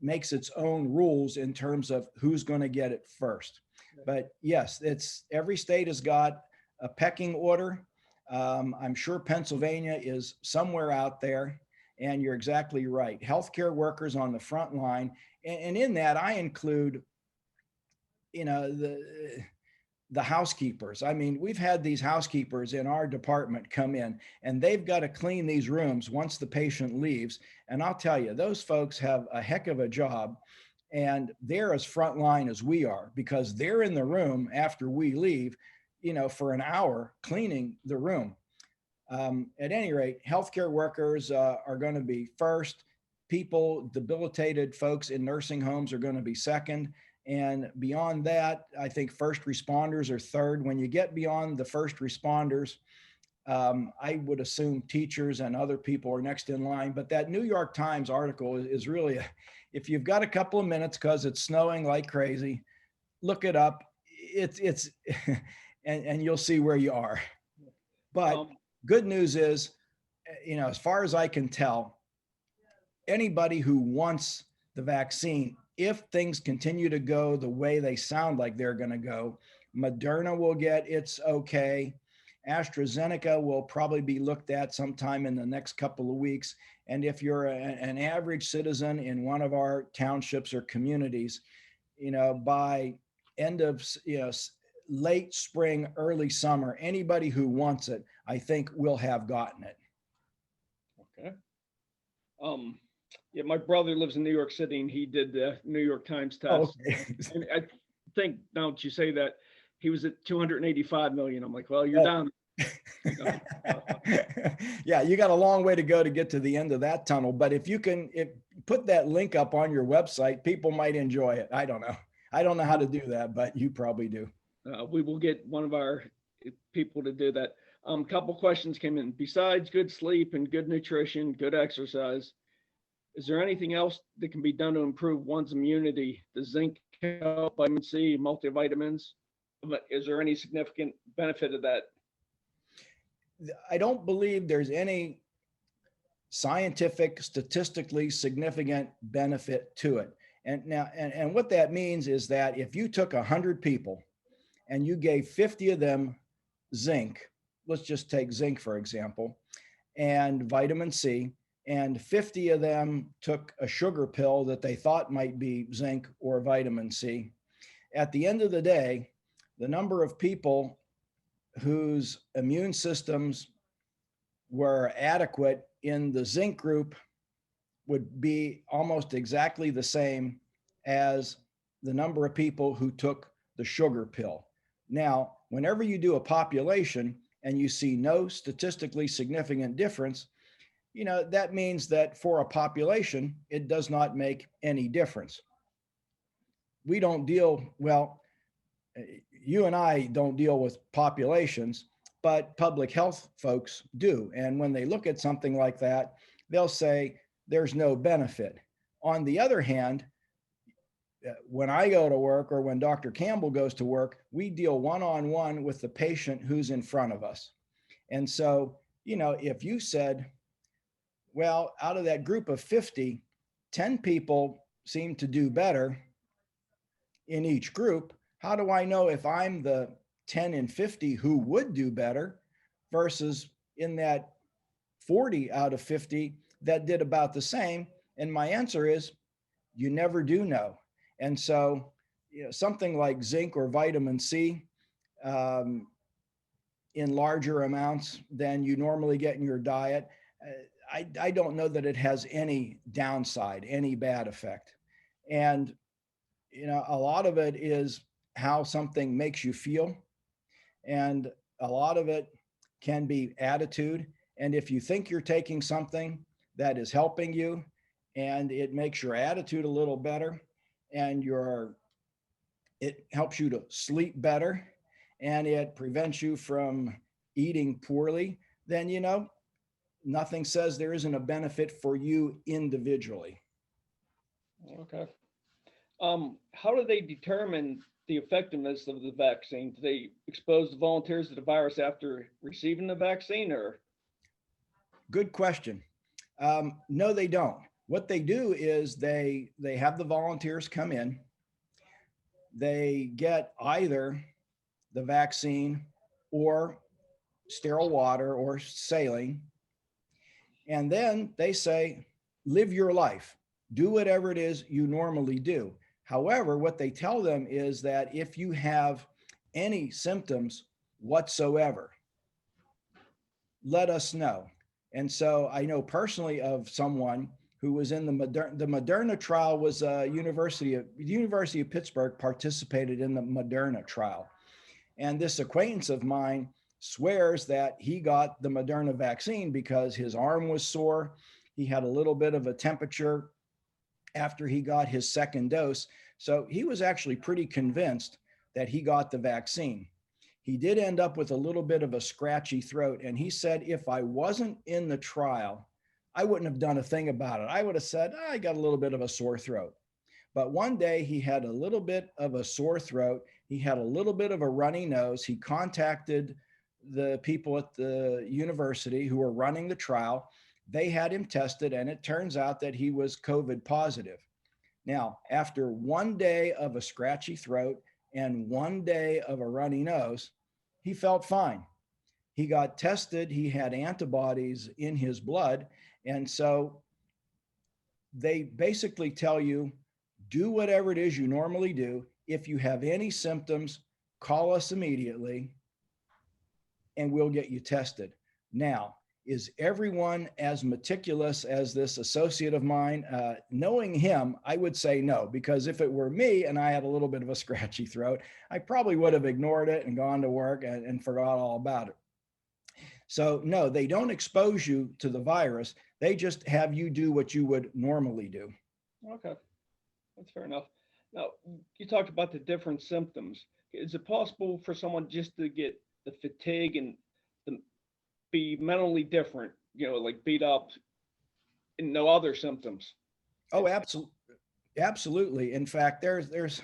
makes its own rules in terms of who's going to get it first. But yes, it's every state has got a pecking order. I'm sure Pennsylvania is somewhere out there, and you're exactly right. Healthcare workers on the front line, and in that I include, the housekeepers. I mean, we've had these housekeepers in our department come in, and they've got to clean these rooms once the patient leaves. And I'll tell you, those folks have a heck of a job, and they're as frontline as we are, because they're in the room after we leave, for an hour cleaning the room. At any rate, healthcare workers are going to be first. People, debilitated folks in nursing homes are going to be second. And beyond that, I think first responders are third. When you get beyond the first responders, I would assume teachers and other people are next in line. But that New York Times article is really, if you've got a couple of minutes because it's snowing like crazy, look it up. It's and you'll see where you are. But good news is, as far as I can tell, anybody who wants the vaccine, if things continue to go the way they sound like they're going to go, Moderna will get its okay. AstraZeneca will probably be looked at sometime in the next couple of weeks. And if you're an average citizen in one of our townships or communities, by end of, late spring, early summer, anybody who wants it, I think will have gotten it. Okay. Yeah, my brother lives in New York City, and he did the New York Times test. Oh, okay. And I think, now that you say that, he was at 285 million. I'm like, well, you're down. Yeah, you got a long way to go to get to the end of that tunnel. But if you can put that link up on your website, people might enjoy it. I don't know. I don't know how to do that, but you probably do. We will get one of our people to do that. Couple questions came in. Besides good sleep and good nutrition, good exercise, is there anything else that can be done to improve one's immunity? Does zinc help, vitamin C, multivitamins? Is there any significant benefit of that? I don't believe there's any scientific, statistically significant benefit to it. And now, and what that means is that if you took 100 people and you gave 50 of them zinc, let's just take zinc, for example, and vitamin C, and 50 of them took a sugar pill that they thought might be zinc or vitamin C, at the end of the day, the number of people whose immune systems were adequate in the zinc group would be almost exactly the same as the number of people who took the sugar pill. Now, whenever you do a population and you see no statistically significant difference, that means that for a population, it does not make any difference. We don't deal, well, you and I don't deal with populations, but public health folks do. And when they look at something like that, they'll say there's no benefit. On the other hand, when I go to work or when Dr. Campbell goes to work, we deal one-on-one with the patient who's in front of us. And so, if you said, well, out of that group of 50, 10 people seem to do better in each group, how do I know if I'm the 10 and 50 who would do better versus in that 40 out of 50 that did about the same? And my answer is, you never do know. And so, something like zinc or vitamin C in larger amounts than you normally get in your diet, I don't know that it has any downside, any bad effect. And, a lot of it is how something makes you feel. And a lot of it can be attitude. And if you think you're taking something that is helping you and it makes your attitude a little better and it helps you to sleep better and it prevents you from eating poorly, then nothing says there isn't a benefit for you individually. Okay. How do they determine the effectiveness of the vaccine? Do they expose the volunteers to the virus after receiving the vaccine, or? Good question. No, they don't. What they do is they have the volunteers come in. They get either the vaccine or sterile water or saline. And then they say, live your life, do whatever it is you normally do. However, what they tell them is that if you have any symptoms whatsoever, let us know. And so I know personally of someone who was in the Moderna trial. Was the University of Pittsburgh participated in the Moderna trial. And this acquaintance of mine swears that he got the Moderna vaccine because his arm was sore. He had a little bit of a temperature after he got his second dose. So he was actually pretty convinced that he got the vaccine. He did end up with a little bit of a scratchy throat. And he said, if I wasn't in the trial, I wouldn't have done a thing about it. I would have said, I got a little bit of a sore throat. But one day he had a little bit of a sore throat. He had a little bit of a runny nose. He contacted the people at the university who were running the trial. They had him tested, and it turns out that he was COVID positive. Now, after one day of a scratchy throat and one day of a runny nose, he felt fine. He got tested. He had antibodies in his blood. And so they basically tell you, do whatever it is you normally do. If you have any symptoms, call us immediately and we'll get you tested. Now, is everyone as meticulous as this associate of mine? Knowing him, I would say no, because if it were me and I had a little bit of a scratchy throat, I probably would have ignored it and gone to work and forgot all about it. So no, they don't expose you to the virus. They just have you do what you would normally do. Okay, that's fair enough. Now, you talked about the different symptoms. Is it possible for someone just to get the fatigue and be mentally different, like beat up and no other symptoms? Oh, absolutely. Absolutely. In fact, there's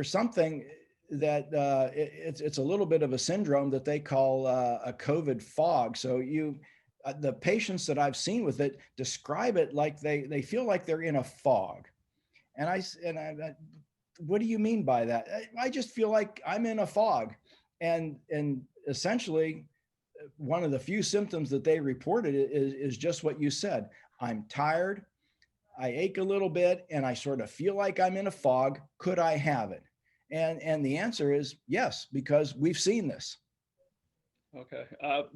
something that it's a little bit of a syndrome that they call a COVID fog. So the patients that I've seen with it describe it like they feel like they're in a fog. And I what do you mean by that? I just feel like I'm in a fog. And essentially, one of the few symptoms that they reported is just what you said. I'm tired, I ache a little bit, and I sort of feel like I'm in a fog. Could I have it? And the answer is yes, because we've seen this. Okay.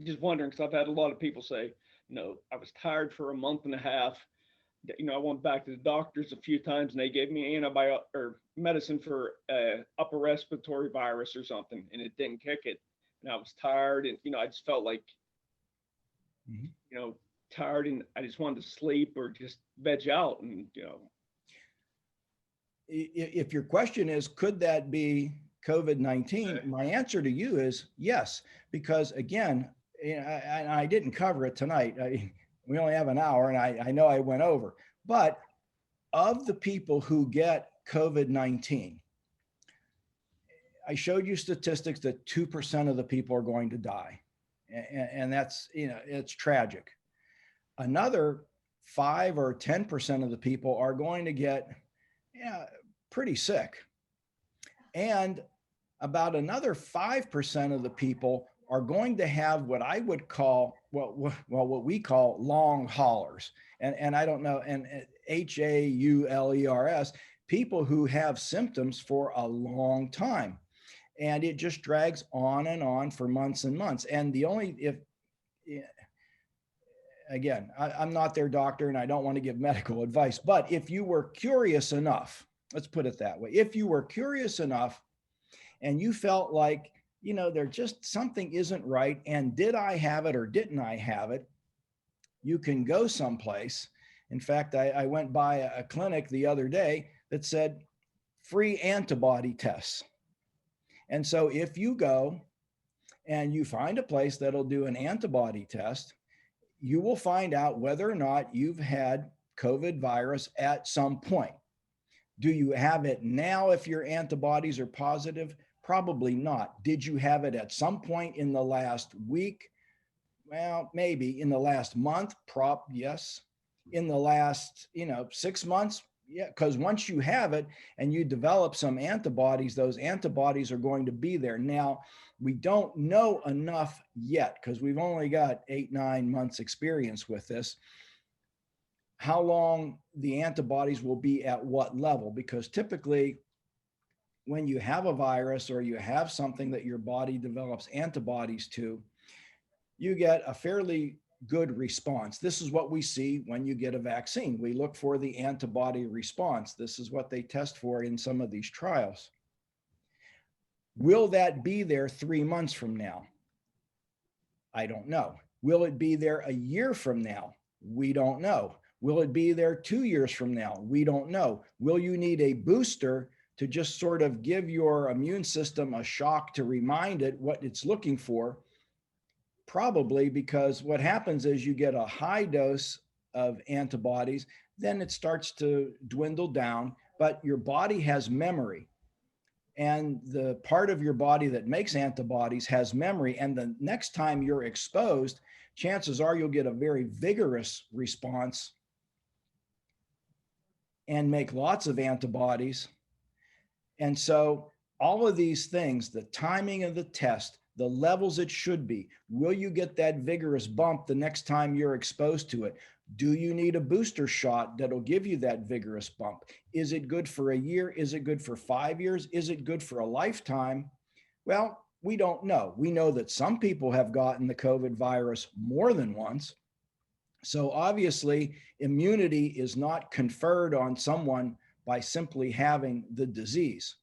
Just wondering, because I've had a lot of people say, I was tired for a month and a half. I went back to the doctors a few times and they gave me antibiotic or medicine for upper respiratory virus or something, and it didn't kick it. And I was tired, and I just felt like, tired, and I just wanted to sleep or just veg out, and If your question is, could that be COVID-19? My answer to you is yes, because again, I didn't cover it tonight. We only have an hour, and I know I went over, but of the people who get COVID-19, I showed you statistics that 2% of the people are going to die. And that's, it's tragic. Another 5 or 10% of the people are going to get pretty sick. And about another 5% of the people are going to have what I would call, what we call long haulers. And I don't know, and HAULERS, people who have symptoms for a long time. And it just drags on and on for months and months. And again, I'm not their doctor and I don't want to give medical advice, but if you were curious enough, let's put it that way. If you were curious enough and you felt like there just something isn't right. And did I have it or didn't I have it? You can go someplace. In fact, I went by a clinic the other day that said free antibody tests. And so if you go and you find a place that'll do an antibody test, you will find out whether or not you've had COVID virus at some point. Do you have it now if your antibodies are positive? Probably not. Did you have it at some point in the last week? Well, maybe. In the last month? Yes. In the last, 6 months? Yeah, because once you have it and you develop some antibodies, those antibodies are going to be there. Now, we don't know enough yet because we've only got 8-9 months experience with this, how long the antibodies will be at what level, because typically when you have a virus or you have something that your body develops antibodies to, you get a fairly good response. This is what we see when you get a vaccine. We look for the antibody response. This is what they test for in some of these trials. Will that be there 3 months from now? I don't know. Will it be there a year from now? We don't know. Will it be there 2 years from now? We don't know. Will you need a booster to just sort of give your immune system a shock to remind it what it's looking for? Probably, because what happens is you get a high dose of antibodies, then it starts to dwindle down, but your body has memory. And the part of your body that makes antibodies has memory. And the next time you're exposed, chances are you'll get a very vigorous response and make lots of antibodies. And so all of these things, the timing of the test, the levels it should be, will you get that vigorous bump the next time you're exposed to it? Do you need a booster shot that'll give you that vigorous bump? Is it good for a year? Is it good for 5 years? Is it good for a lifetime? Well, we don't know. We know that some people have gotten the COVID virus more than once. So obviously, immunity is not conferred on someone by simply having the disease.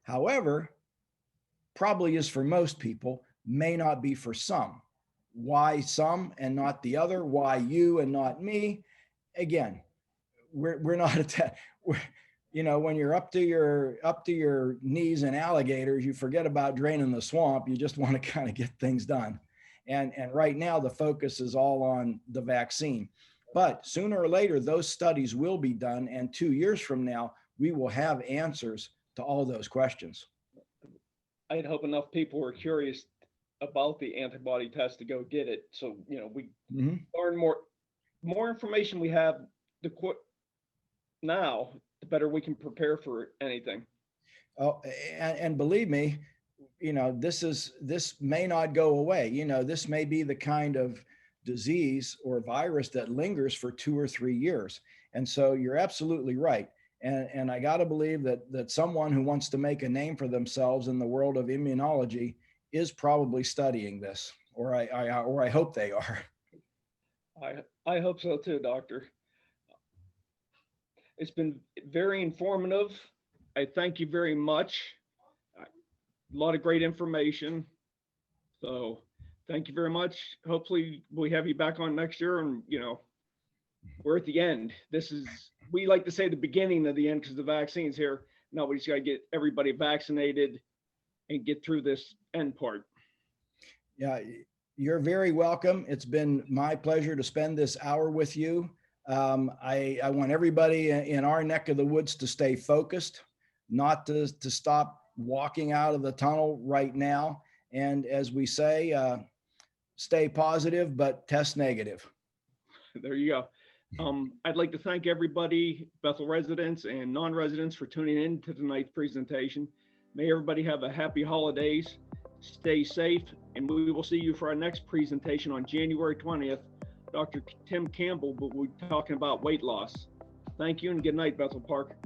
However, probably is for most people, may not be for some. Why some and not the other? Why you and not me? Again, we're not when you're up to your knees in alligators, you forget about draining the swamp. You just want to kind of get things done. And right now the focus is all on the vaccine. But sooner or later, those studies will be done. And 2 years from now, we will have answers to all those questions. I'd hope enough people were curious about the antibody test to go get it. So, we learn more information we have now, the better we can prepare for anything. Oh, and believe me, this may not go away. This may be the kind of disease or virus that lingers for 2 or 3 years. And so you're absolutely right. And I got to believe that someone who wants to make a name for themselves in the world of immunology is probably studying this, or I hope they are. I hope so too, Doctor. It's been very informative. I thank you very much. A lot of great information. So thank you very much. Hopefully we have you back on next year, and we're at the end. We like to say the beginning of the end because the vaccine's here. Now we just got to get everybody vaccinated and get through this end part. Yeah, you're very welcome. It's been my pleasure to spend this hour with you. I want everybody in our neck of the woods to stay focused, not to stop walking out of the tunnel right now. And as we say, stay positive, but test negative. There you go. I'd like to thank everybody, Bethel residents and non-residents, for tuning in to tonight's presentation. May everybody have a happy holidays, stay safe, and we will see you for our next presentation on January 20th. Dr. Tim Campbell will be talking about weight loss. Thank you and good night, Bethel Park.